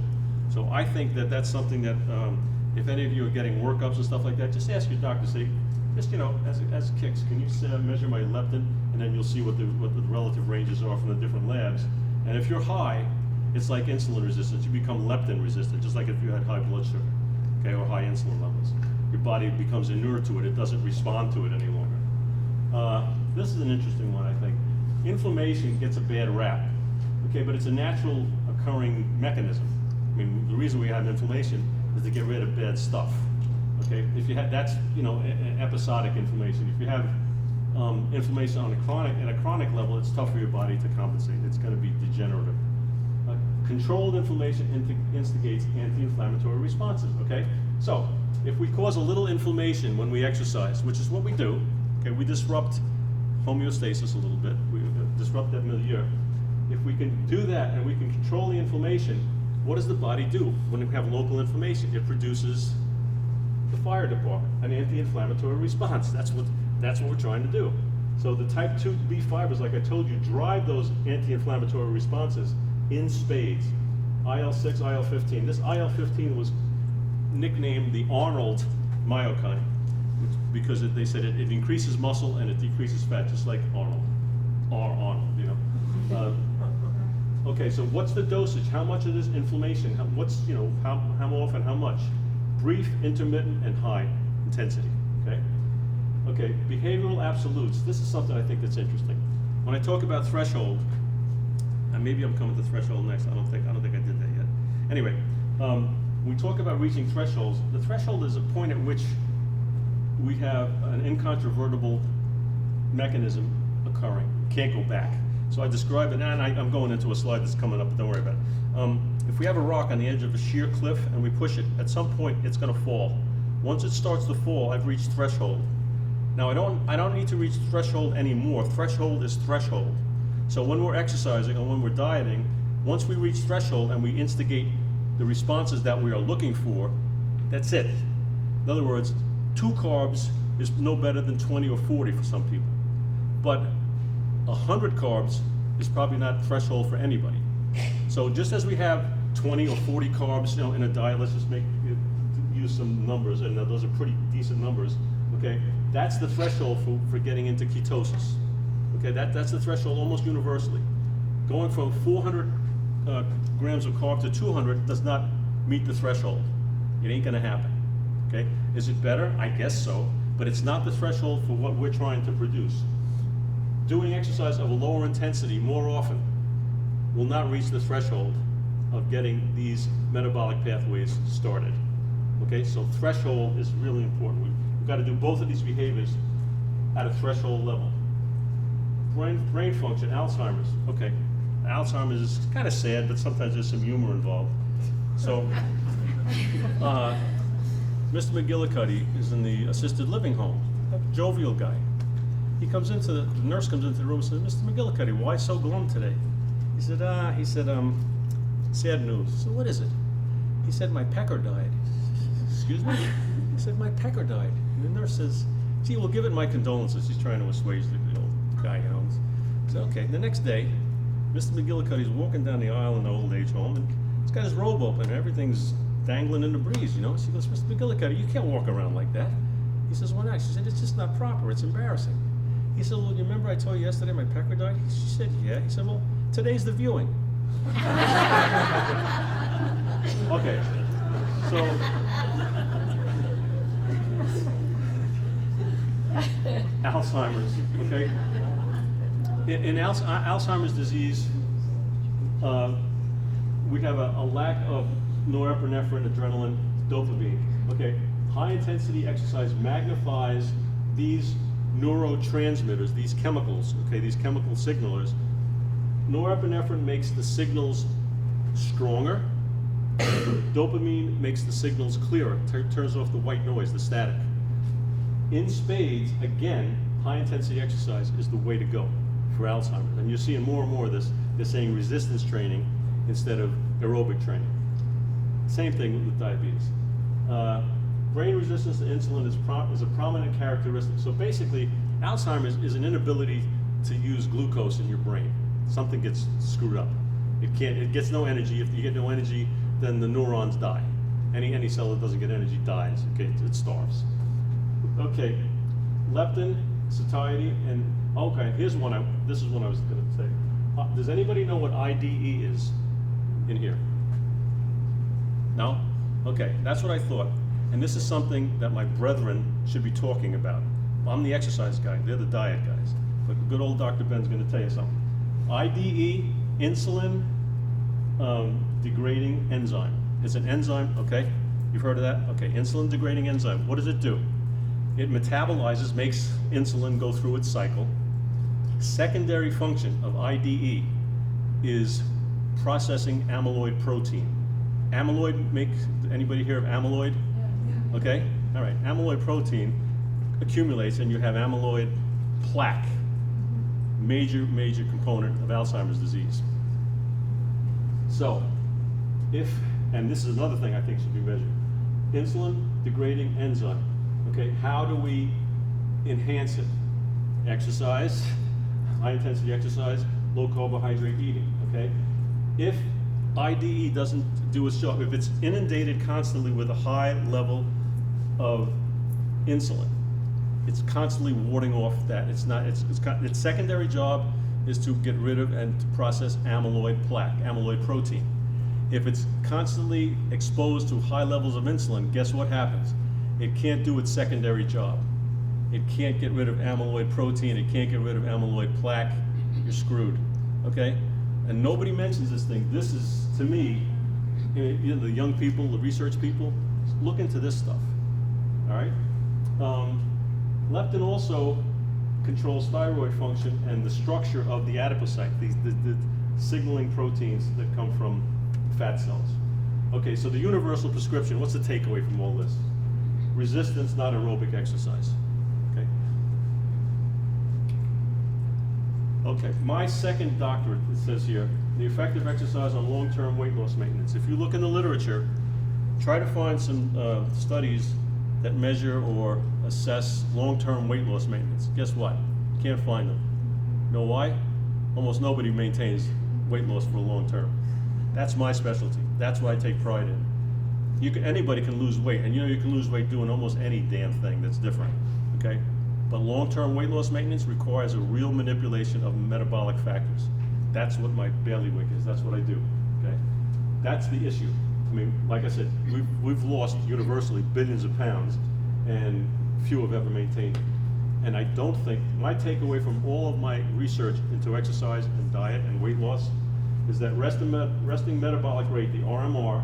So I think that that's something that if any of you are getting workups and stuff like that, just ask your doctor, say, just, as kicks, can you measure my leptin? And then you'll see what the relative ranges are from the different labs. And if you're high, it's like insulin resistance. You become leptin resistant, just like if you had high blood sugar, okay, or high insulin levels. Your body becomes inured to it. It doesn't respond to it any longer. This is an interesting one, I think. Inflammation gets a bad rap, okay, but it's a natural occurring mechanism. I mean, the reason we have inflammation is to get rid of bad stuff. Okay, if you have, that's, episodic inflammation. If you have inflammation on a chronic level, it's tough for your body to compensate. It's going to be degenerative. Controlled inflammation instigates anti-inflammatory responses. Okay, so if we cause a little inflammation when we exercise, which is what we do, okay, we disrupt homeostasis a little bit. We disrupt that milieu. If we can do that and we can control the inflammation, what does the body do when we have local inflammation? It produces the fire department, an anti-inflammatory response. That's what we're trying to do. So the type 2B fibers, like I told you, drive those anti-inflammatory responses in spades. IL-6, IL-15. This IL-15 was nicknamed the Arnold myokine because they said it increases muscle and it decreases fat, just like Arnold. Arnold, you know. Okay, so what's the dosage? How much of this inflammation? How often? How much? Brief, intermittent, and high intensity. Okay. Okay. Behavioral absolutes. This is something I think that's interesting. When I talk about threshold, and maybe I'm coming to threshold next. I don't think I did that yet. Anyway, we talk about reaching thresholds. The threshold is a point at which we have an incontrovertible mechanism occurring. Can't go back. So I describe it, and I'm going into a slide that's coming up, but don't worry about it. If we have a rock on the edge of a sheer cliff and we push it, at some point it's going to fall. Once it starts to fall, I've reached threshold. Now I don't need to reach threshold anymore. Threshold is threshold. So when we're exercising and when we're dieting, once we reach threshold and we instigate the responses that we are looking for, that's it. In other words, 2 carbs is no better than 20 or 40 for some people. But 100 carbs is probably not threshold for anybody. So just as we have 20 or 40 carbs, in a diet, let's just use some numbers, and those are pretty decent numbers. Okay, that's the threshold for getting into ketosis. Okay, that's the threshold almost universally. Going from 400 grams of carb to 200 does not meet the threshold. It ain't gonna happen. Okay, is it better? I guess so, but it's not the threshold for what we're trying to produce. Doing exercise of a lower intensity more often will not reach the threshold of getting these metabolic pathways started. Okay, so threshold is really important. We've got to do both of these behaviors at a threshold level. Brain function, Alzheimer's. Okay, Alzheimer's is kind of sad, but sometimes there's some humor involved. So, Mr. McGillicuddy is in the assisted living home, a jovial guy. The nurse comes into the room and says, "Mr. McGillicuddy, why so glum today?" He said, "Sad news." So what is it? He said, "My pecker died." Excuse me? He said, "My pecker died." And the nurse says, "Gee, we'll give it my condolences." She's trying to assuage the old guy, He said, "Okay." The next day, Mr. McGillicuddy's walking down the aisle in the old age home, and he's got his robe open, and everything's dangling in the breeze, She goes, "Mr. McGillicuddy, you can't walk around like that." He says, "Why not?" She said, "It's just not proper. It's embarrassing." He said, "Well, you remember I told you yesterday my pecker died?" She said, "Yeah." He said, "Well, today's the viewing." Okay, so Alzheimer's, okay? In Alzheimer's disease, we have a lack of norepinephrine, adrenaline, dopamine, okay? High intensity exercise magnifies these neurotransmitters, these chemicals, okay, these chemical signalers. Norepinephrine makes the signals stronger. Dopamine makes the signals clearer, turns off the white noise, the static. In spades, again, high intensity exercise is the way to go for Alzheimer's. And you're seeing more and more of this. They're saying resistance training instead of aerobic training. Same thing with diabetes. Brain resistance to insulin is a prominent characteristic. So basically, Alzheimer's is an inability to use glucose in your brain. Something gets screwed up. It gets no energy. If you get no energy, then the neurons die. Any cell that doesn't get energy dies. Okay, it starves. Okay, leptin, satiety, and okay. This is what I was going to say. Does anybody know what IDE is in here? No? Okay, that's what I thought. And this is something that my brethren should be talking about. I'm the exercise guy, they're the diet guys. But good old Dr. Ben's going to tell you something. IDE, insulin degrading enzyme. It's an enzyme, okay? You've heard of that? Okay, insulin degrading enzyme. What does it do? It metabolizes, makes insulin go through its cycle. Secondary function of IDE is processing amyloid protein. Anybody hear of amyloid? Yeah. Okay, all right, amyloid protein accumulates and you have amyloid plaque, major component of Alzheimer's disease. So, and this is another thing I think should be measured, insulin, degrading enzyme. Okay, how do we enhance it? Exercise, high intensity exercise, low carbohydrate eating, okay? If IDE doesn't do its job, if it's inundated constantly with a high level of insulin, it's constantly warding off that. Its secondary job is to get rid of and to process amyloid plaque, amyloid protein. If it's constantly exposed to high levels of insulin, guess what happens? It can't do its secondary job. It can't get rid of amyloid protein, it can't get rid of amyloid plaque, you're screwed, okay? And nobody mentions this thing. This is, to me, you know, the young people, the research people, look into this stuff, all right? Leptin also controls thyroid function and the structure of the adipocyte, the signaling proteins that come from fat cells. Okay, so the universal prescription, what's the takeaway from all this? Resistance, not aerobic exercise. Okay. Okay, my second doctorate, it says here, the effect of exercise on long-term weight loss maintenance. If you look in the literature, try to find some studies that measure or assess long-term weight loss maintenance. Guess what? You can't find them. You know why? Almost nobody maintains weight loss for long term. That's my specialty. That's what I take pride in. Anybody can lose weight, and you know you can lose weight doing almost any damn thing that's different, okay? But long-term weight loss maintenance requires a real manipulation of metabolic factors. That's what my bailiwick is. That's what I do, okay? That's the issue. I mean, like I said, we've lost universally billions of pounds, and few have ever maintained it. And I don't think, my takeaway from all of my research into exercise and diet and weight loss is that resting metabolic rate, the RMR,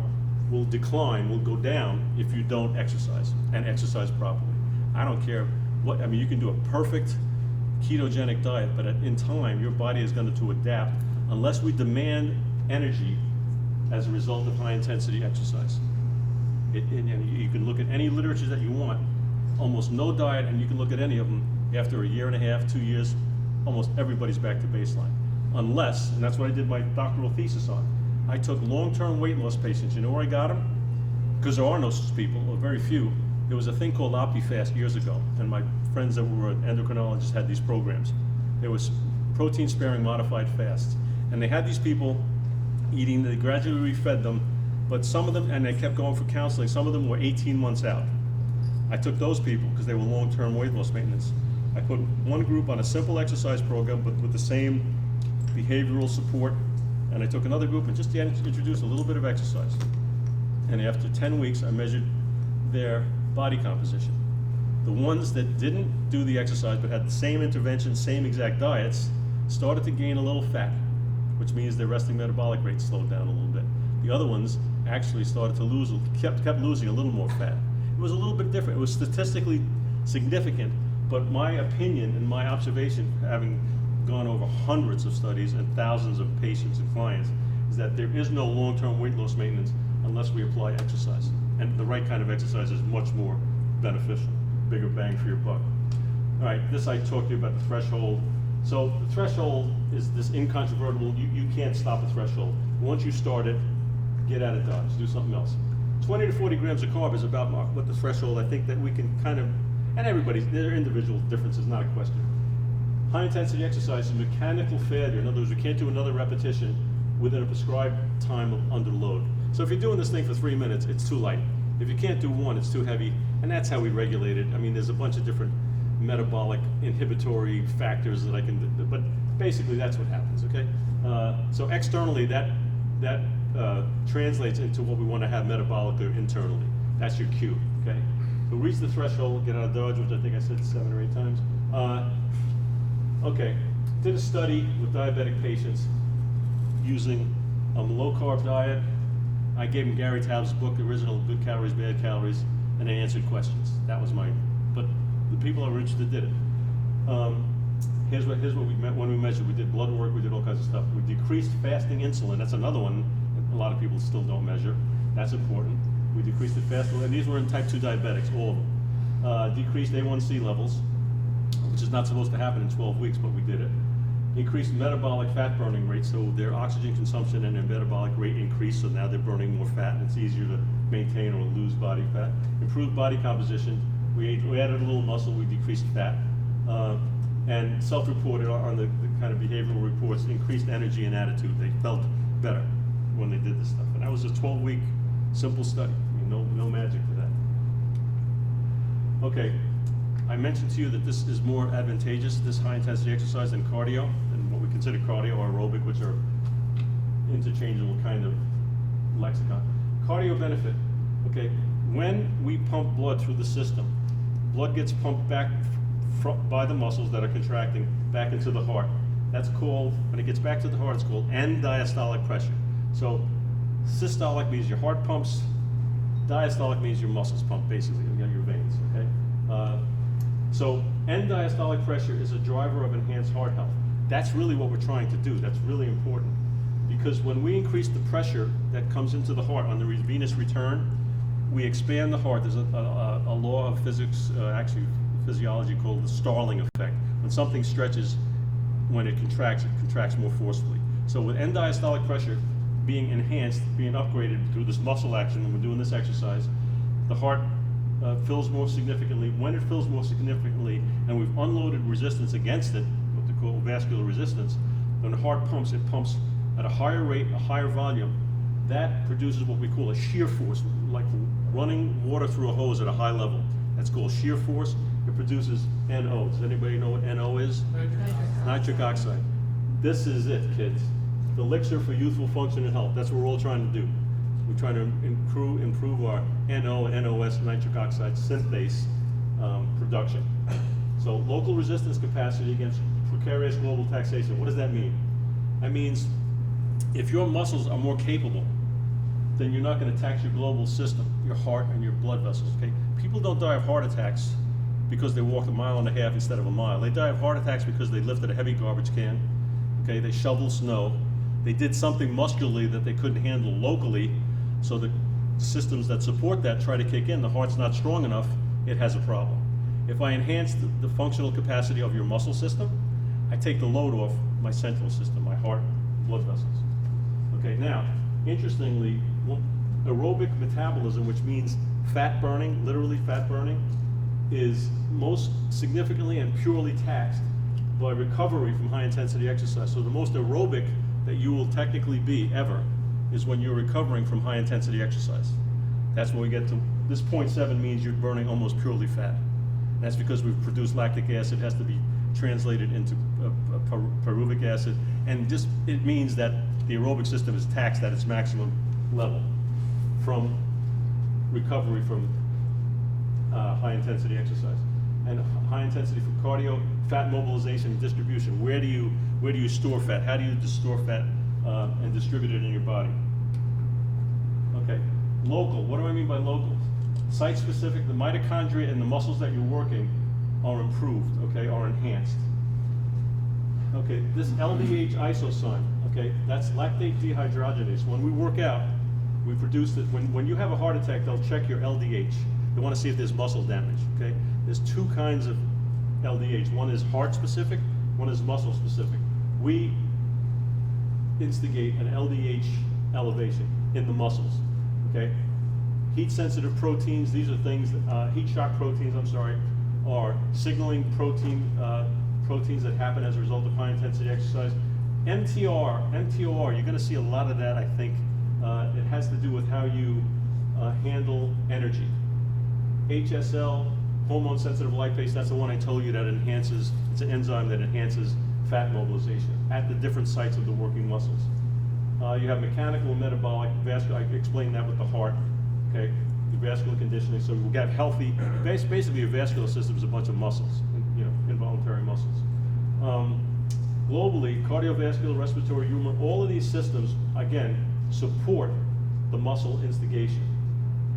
will decline, will go down if you don't exercise, and exercise properly. I don't care what, I mean, you can do a perfect ketogenic diet, but in time, your body is going to adapt unless we demand energy as a result of high intensity exercise. And you can look at any literature that you want, almost no diet, and you can look at any of them, after a year and a half, 2 years, almost everybody's back to baseline. Unless, and that's what I did my doctoral thesis on, I took long-term weight loss patients. You know where I got them? Because there are no such people, or very few. There was a thing called OptiFast years ago, and my friends that were endocrinologists had these programs. There was protein-sparing modified fasts, and they had these people eating, they gradually refed them, but some of them, and they kept going for counseling, some of them were 18 months out. I took those people because they were long-term weight loss maintenance. I put one group on a simple exercise program, but with the same behavioral support, and I took another group and just introduced a little bit of exercise. And after 10 weeks, I measured their body composition. The ones that didn't do the exercise but had the same intervention, same exact diets, started to gain a little fat, which means their resting metabolic rate slowed down a little bit. The other ones actually started to lose, kept losing a little more fat. It was a little bit different. It was statistically significant, but my opinion and my observation, having gone over hundreds of studies and thousands of patients and clients, is that there is no long-term weight loss maintenance unless we apply exercise. And the right kind of exercise is much more beneficial, bigger bang for your buck. All right, this I talked to you about the threshold. So the threshold is this incontrovertible, you can't stop the threshold. Once you start it, get out of Dodge, do something else. 20 to 40 grams of carb is about what the threshold, I think that we can kind of, and everybody's, there are individual differences, not a question. High intensity exercise is mechanical failure. In other words, we can't do another repetition within a prescribed time of under load. So if you're doing this thing for 3 minutes, it's too light. If you can't do one, it's too heavy, and that's how we regulate it. I mean, there's a bunch of different metabolic inhibitory factors that I can do, but basically that's what happens, okay? So externally, that translates into what we want to have metabolically or internally. That's your cue, okay? So reach the threshold, get out of Dodge, which I think I said 7 or 8 times. Okay, did a study with diabetic patients using a low-carb diet. I gave them Gary Taub's book, original Good Calories, Bad Calories, and they answered questions. That was my, but the people that were interested did it. Here's what we met when we measured. We did blood work, we did all kinds of stuff. We decreased fasting insulin. That's another one that a lot of people still don't measure. That's important. We decreased the fasting, and these were in type 2 diabetics, all of them. Decreased A1C levels, which is not supposed to happen in 12 weeks, but we did it. Increased metabolic fat burning rate, so their oxygen consumption and their metabolic rate increased, so now they're burning more fat, and it's easier to maintain or lose body fat. Improved body composition, we added a little muscle, we decreased fat. And self-reported on the kind of behavioral reports, increased energy and attitude. They felt better when they did this stuff. And that was a 12-week simple study. I mean, no magic to that. Okay, I mentioned to you that this is more advantageous, this high-intensity exercise, than cardio, and what we consider cardio or aerobic, which are interchangeable kind of lexicon. Cardio benefit, okay, when we pump blood through the system, blood gets pumped back by the muscles that are contracting back into the heart. That's called, when it gets back to the heart, it's called end diastolic pressure. So systolic means your heart pumps, diastolic means your muscles pump, basically, your veins, okay? So end diastolic pressure is a driver of enhanced heart health. That's really what we're trying to do. That's really important. Because when we increase the pressure that comes into the heart on the venous return, we expand the heart. There's a law of physics, actually physiology, called the Starling effect. When something stretches, when it contracts more forcefully. So with end diastolic pressure being enhanced, being upgraded through this muscle action when we're doing this exercise, the heart fills more significantly. When it fills more significantly, and we've unloaded resistance against it, what they call vascular resistance, when the heart pumps, it pumps at a higher rate, a higher volume. That produces what we call a shear force, like running water through a hose at a high level. That's called shear force. It produces NO. Does anybody know what NO is? Nitric oxide. This is it, kids. The elixir for youthful function and health. That's what we're all trying to do. We're trying to improve our NO and NOS, nitric oxide synthase production. So local resistance capacity against precarious global taxation. What does that mean? That means if your muscles are more capable, then you're not going to tax your global system, your heart and your blood vessels. Okay? People don't die of heart attacks because they walked 1.5 miles instead of a mile. They die of heart attacks because they lifted a heavy garbage can. Okay, they shoveled snow. They did something muscularly that they couldn't handle locally, so the systems that support that try to kick in. The heart's not strong enough, it has a problem. If I enhance the functional capacity of your muscle system, I take the load off my central system, my heart, blood vessels. Okay, now, interestingly, aerobic metabolism, which means fat burning, literally fat burning, is most significantly and purely taxed by recovery from high intensity exercise. So the most aerobic that you will technically be ever is when you're recovering from high intensity exercise. That's when we get to, this 0.7 means you're burning almost purely fat. That's because we've produced lactic acid, has to be translated into pyruvic acid, and just, it means that the aerobic system is taxed at its maximum level from recovery from high intensity exercise. And high intensity for cardio, fat mobilization and distribution. Where do you store fat? How do you store fat and distribute it in your body? Okay, local, what do I mean by local? Site specific, the mitochondria and the muscles that you're working are improved, okay, are enhanced. Okay, this LDH isozyme, okay, that's lactate dehydrogenase. When we work out, we produce it. When you have a heart attack, they'll check your LDH. They want to see if there's muscle damage, okay? There's two kinds of LDH. One is heart specific, one is muscle specific. We instigate an LDH elevation in the muscles, okay? Heat sensitive proteins, these are things, heat shock proteins, I'm sorry, are signaling proteins that happen as a result of high intensity exercise. MTR, you're gonna see a lot of that, I think. It has to do with how you handle energy. HSL, hormone sensitive lipase, that's the one I told you that enhances, it's an enzyme that enhances fat mobilization at the different sites of the working muscles. You have mechanical and metabolic, vascular, I explained that with the heart, okay? The vascular conditioning, so we'll get healthy, basically your vascular system is a bunch of muscles, you know, involuntary muscles. Globally, cardiovascular, respiratory, humoral, all of these systems, again, support the muscle instigation.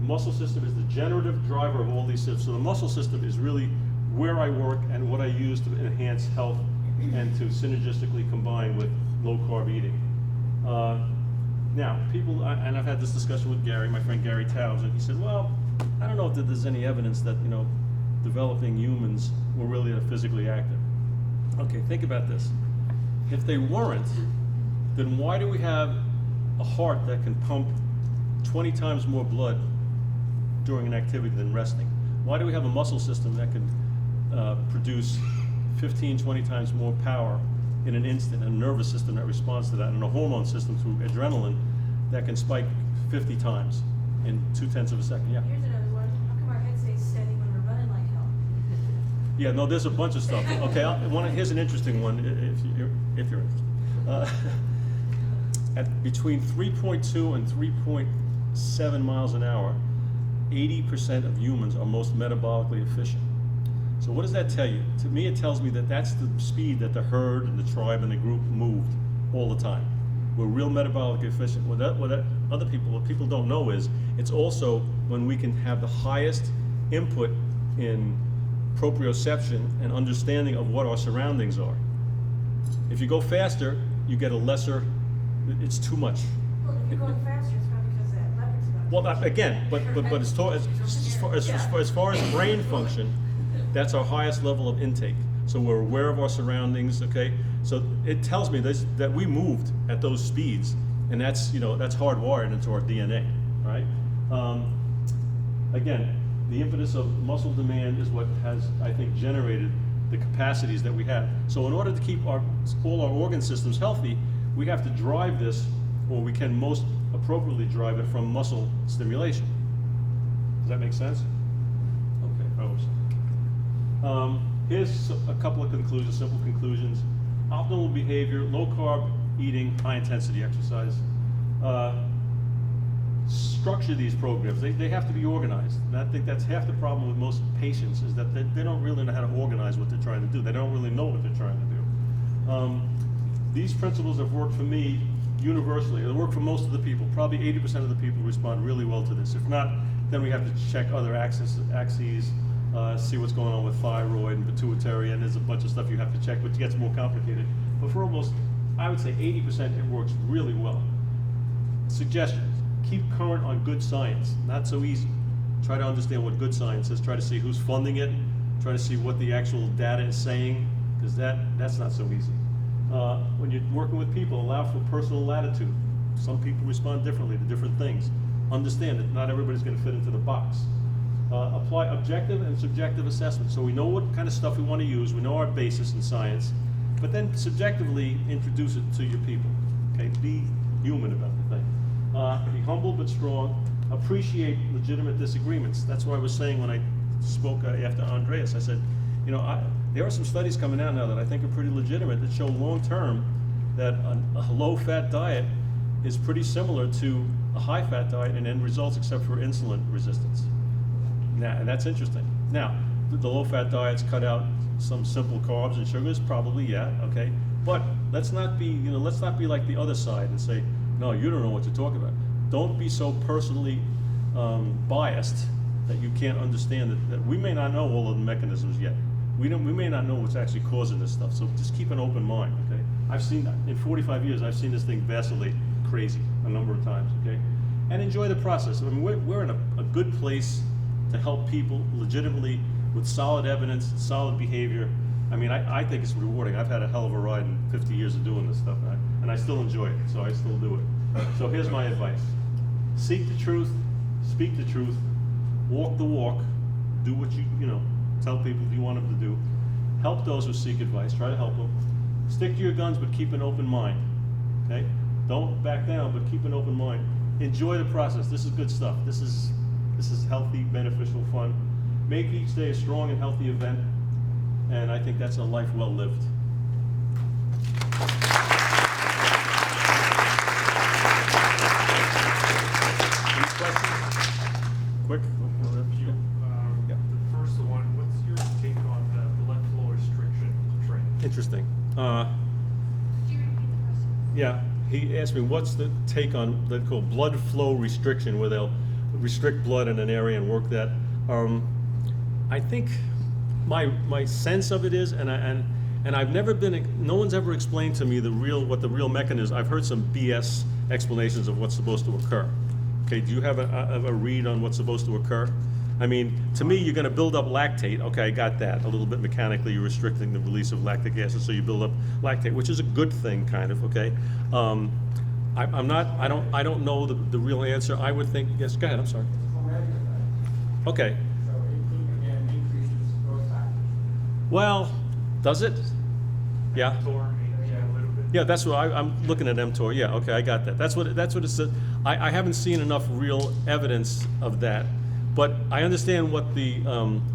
The muscle system is the generative driver of all these systems. So the muscle system is really where I work and what I use to enhance health and to synergistically combine with low-carb eating. Now, people, and I've had this discussion with Gary, my friend Gary Taubes, and he said, well, I don't know if there's any evidence that, you know, developing humans were really physically active. Okay, think about this. If they weren't, then why do we have a heart that can pump 20 times more blood during an activity than resting? Why do we have a muscle system that can produce 15, 20 times more power in an instant, and a nervous system that responds to that, and a hormone system through adrenaline that can spike 50 times in 0.2 of a second? Yeah. Here's another one. How come our head stays steady when we're running like hell? Yeah, no, there's a bunch of stuff. Okay, here's an interesting one, if you're interested. At between 3.2 and 3.7 miles an hour, 80% of humans are most metabolically efficient. So what does that tell you? To me, it tells me that that's the speed that the herd and the tribe and the group moved all the time. We're real metabolically efficient. What people don't know is, it's also when we can have the highest input in proprioception and understanding of what our surroundings are. If you go faster, you get a lesser, it's too much. Well, if you're going faster, it's probably because that leopard's going. Well, again, as far as brain function, that's our highest level of intake. So we're aware of our surroundings, okay? So it tells me that we moved at those speeds, and that's hardwired into our DNA, right? Again, the impetus of muscle demand is what has, I think, generated the capacities that we have. So in order to keep all our organ systems healthy, we have to drive this, or we can most appropriately drive it from muscle stimulation. Does that make sense? Okay, I hope so. Here's a couple of conclusions, simple conclusions. Optimal behavior, low carb eating, high intensity exercise. Structure these programs. They have to be organized. And I think that's half the problem with most patients, is that they don't really know how to organize what they're trying to do. They don't really know what they're trying to do. These principles have worked for me universally. They work for most of the people. Probably 80% of the people respond really well to this. If not, then we have to check other axes, see what's going on with thyroid and pituitary, and there's a bunch of stuff you have to check, which gets more complicated. But for almost, I would say 80%, it works really well. Suggestions: keep current on good science. Not so easy. Try to understand what good science is. Try to see who's funding it. Try to see what the actual data is saying, because that's not so easy. When you're working with people, allow for personal latitude. Some people respond differently to different things. Understand that not everybody's going to fit into the box. Apply objective and subjective assessment. So we know what kind of stuff we want to use. We know our basis in science, but then subjectively introduce it to your people. Okay, be human about the thing. Be humble but strong. Appreciate legitimate disagreements. That's what I was saying when I spoke after Andreas. I said, there are some studies coming out now that I think are pretty legitimate that show long-term that a low-fat diet is pretty similar to a high-fat diet in end results, except for insulin resistance. Now, and that's interesting. Now, the low-fat diets cut out some simple carbs and sugars, probably, yeah, okay. But let's not be like the other side and say, no, you don't know what you're talking about. Don't be so personally biased that you can't understand that we may not know all of the mechanisms yet. We may not know what's actually causing this stuff. So just keep an open mind, okay? I've seen that. In 45 years, I've seen this thing vacillate crazy a number of times, okay? And enjoy the process. I mean, we're in a good place to help people legitimately with solid evidence, solid behavior. I mean, I think it's rewarding. I've had a hell of a ride in 50 years of doing this stuff, and I still enjoy it, so I still do it. So here's my advice. Seek the truth, speak the truth, walk the walk, do what you tell people you want them to do. Help those who seek advice, try to help them. Stick to your guns, but keep an open mind, okay? Don't back down, but keep an open mind. Enjoy the process. This is good stuff. This is healthy, beneficial, fun. Make each day a strong and healthy event, and I think that's a life well lived. Any questions? Quick. The first one, what's your take on the blood flow restriction trend? Interesting. Could you repeat the question? Yeah, he asked me, what's the take on they call blood flow restriction, where they'll restrict blood in an area and work that. I think my sense of it is, and I've never been, no one's ever explained to me what the real mechanism. I've heard some BS explanations of what's supposed to occur. Okay, do you have a read on what's supposed to occur? I mean, to me, you're going to build up lactate. Okay, I got that. A little bit mechanically, you're restricting the release of lactic acid, so you build up lactate, which is a good thing, kind of. Okay, I don't know the real answer. I would think. Yes, go ahead. I'm sorry. Okay. So it again increases growth factors. Well, does it? Yeah. mTOR, maybe a little bit. Yeah, that's what I'm looking at mTOR. Yeah, okay, I got that. That's what it says. I haven't seen enough real evidence of that, but I understand what the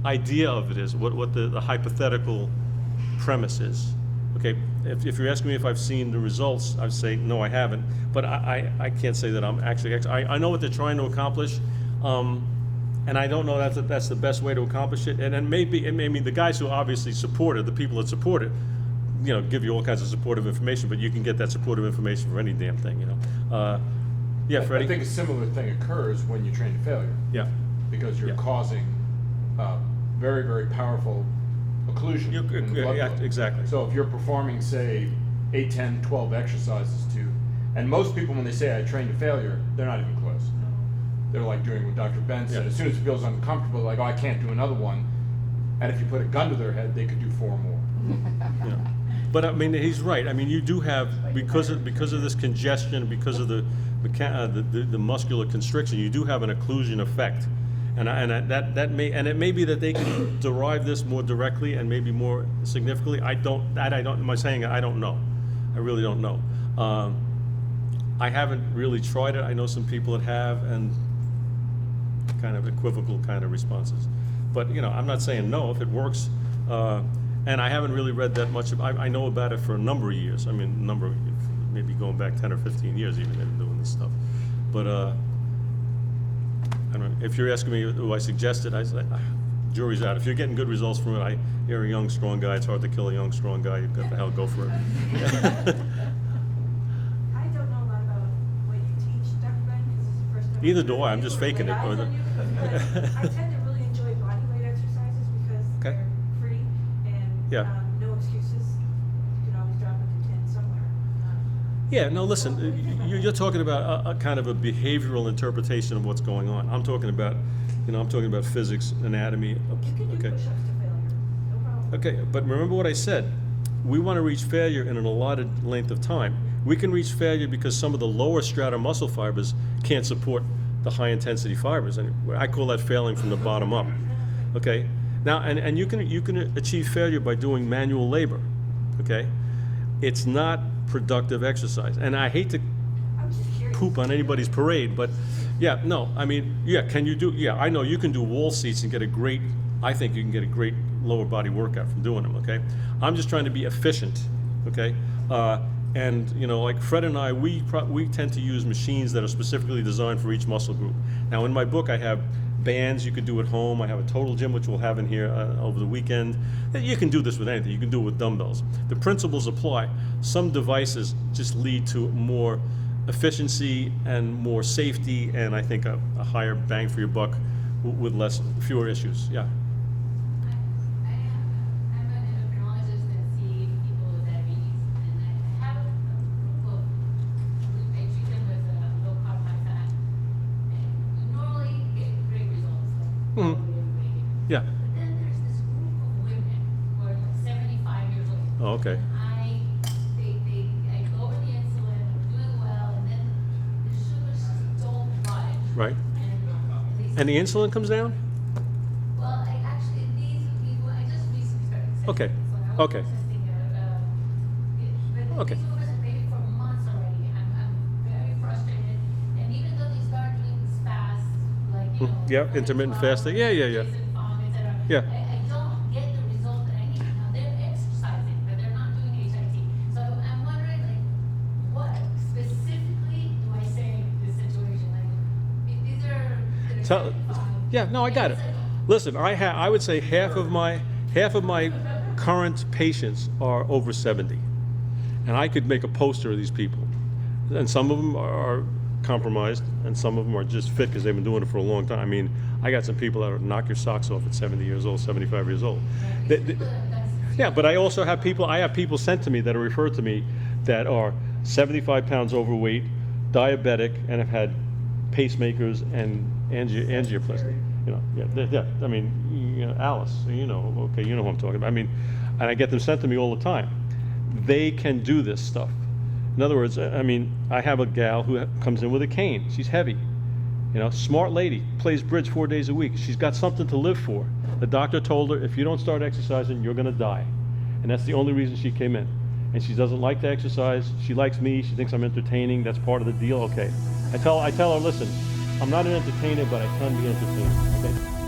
idea of it is, what the hypothetical premise is. Okay, if you're asking me if I've seen the results, I'd say no, I haven't. But I can't say that I'm actually. I know what they're trying to accomplish, and I don't know that's the best way to accomplish it. And it may be the guys who obviously support it, the people that support it, you know, give you all kinds of supportive information. But you can get that supportive information for any damn thing, you know. Yeah, Freddie. I think a similar thing occurs when you train to failure. Yeah. Because you're Yeah. causing very, very powerful occlusion in the blood Yeah, flow. exactly. So if you're performing, say, 8, 10, 12 exercises and most people when they say I train to failure, they're not even close. They're like doing what Dr. Ben said. Yeah. As soon as it feels uncomfortable, like, oh, I can't do another one. And if you put a gun to their head, they could do 4 more. Yeah. But I mean, he's right. I mean, you do have, because of this congestion, because of the muscular constriction, you do have an occlusion effect, and it may be that they can derive this more directly and maybe more significantly. I don't. Am I saying I don't know? I really don't know. I haven't really tried it. I know some people that have, and kind of equivocal kind of responses. But you know, I'm not saying no if it works. And I haven't really read that much. I know about it for a number of years. I mean, maybe going back 10 or 15 years even, they've been doing this stuff. But I don't know. If you're asking me, do I suggest it? I say, jury's out. If you're getting good results from it, you're a young, strong guy. It's hard to kill a young, strong guy. You've got to hell go for it. I don't know a lot about what you teach, Dr. Ben, because it's the first time. Neither do I. I'm just faking it. I tend to really enjoy bodyweight exercises because Okay. they're free and Yeah. no excuses. You can always drop into 10 somewhere. Yeah, no, listen, you're talking about a kind of a behavioral interpretation of what's going on. I'm talking about, I'm talking about physics, anatomy. You can do Okay. push-ups to failure, no problem. Okay, but remember what I said. We want to reach failure in an allotted length of time. We can reach failure because some of the lower strata muscle fibers can't support the high intensity fibers, and I call that failing from the bottom up. Okay, now and you can achieve failure by doing manual labor. Okay, it's not productive exercise, and I hate to I was just curious. poop on anybody's parade, but yeah, no, I mean, yeah, can you do? Yeah, I know you can do wall seats and get a great. I think you can get a great lower body workout from doing them. Okay, I'm just trying to be efficient. Okay. And like Fred and I, we tend to use machines that are specifically designed for each muscle group. Now, in my book, I have bands you can do at home. I have a total gym, which we'll have in here over the weekend. You can do this with anything. You can do it with dumbbells. The principles apply. Some devices just lead to more efficiency and more safety, and I think a higher bang for your buck with fewer issues. Yeah. I'm an endocrinologist that see people with diabetes, and I have a group of, I treat them with low carb, high fat, and you normally get great results, like Mhm. probably everybody. Yeah. But then there's this group of women who are like 75 years old. Oh, okay. I go over the insulin, I'm doing well, and then the sugars just don't budge. Right. And And the insulin comes down? well, these people, I just recently started. Okay. So I was Okay. testing, but Okay. these women have maybe for months already. I'm very frustrated. And even though they start doing this fast, like, Yeah, intermittent fasting. Yeah. et cetera, Yeah. I don't get the result that I need. Now they're exercising, but they're not doing HIIT. So I'm wondering, like, what specifically do I say in this situation? Like, these are. Tell- Yeah, no, I got it. Listen, I would say half of my current patients are over 70, and I could make a poster of these people, and some of them are compromised, and some of them are just fit because they've been doing it for a long time. I mean, I got some people that would knock your socks off at 70 years old, 75 years old. Yeah, but I also have people. I have people sent to me that are referred to me that are 75 pounds overweight, diabetic, and have had pacemakers and angioplasty. Yeah. I mean, Alice. Okay, you know who I'm talking about. I mean, and I get them sent to me all the time. They can do this stuff. In other words, I mean, I have a gal who comes in with a cane. She's heavy, You know, smart lady, plays bridge 4 days a week. She's got something to live for. The doctor told her, if you don't start exercising, you're gonna die. And that's the only reason she came in. And she doesn't like to exercise. She likes me. She thinks I'm entertaining. That's part of the deal. Okay. I tell her, listen, I'm not an entertainer, but I can be entertaining. Okay.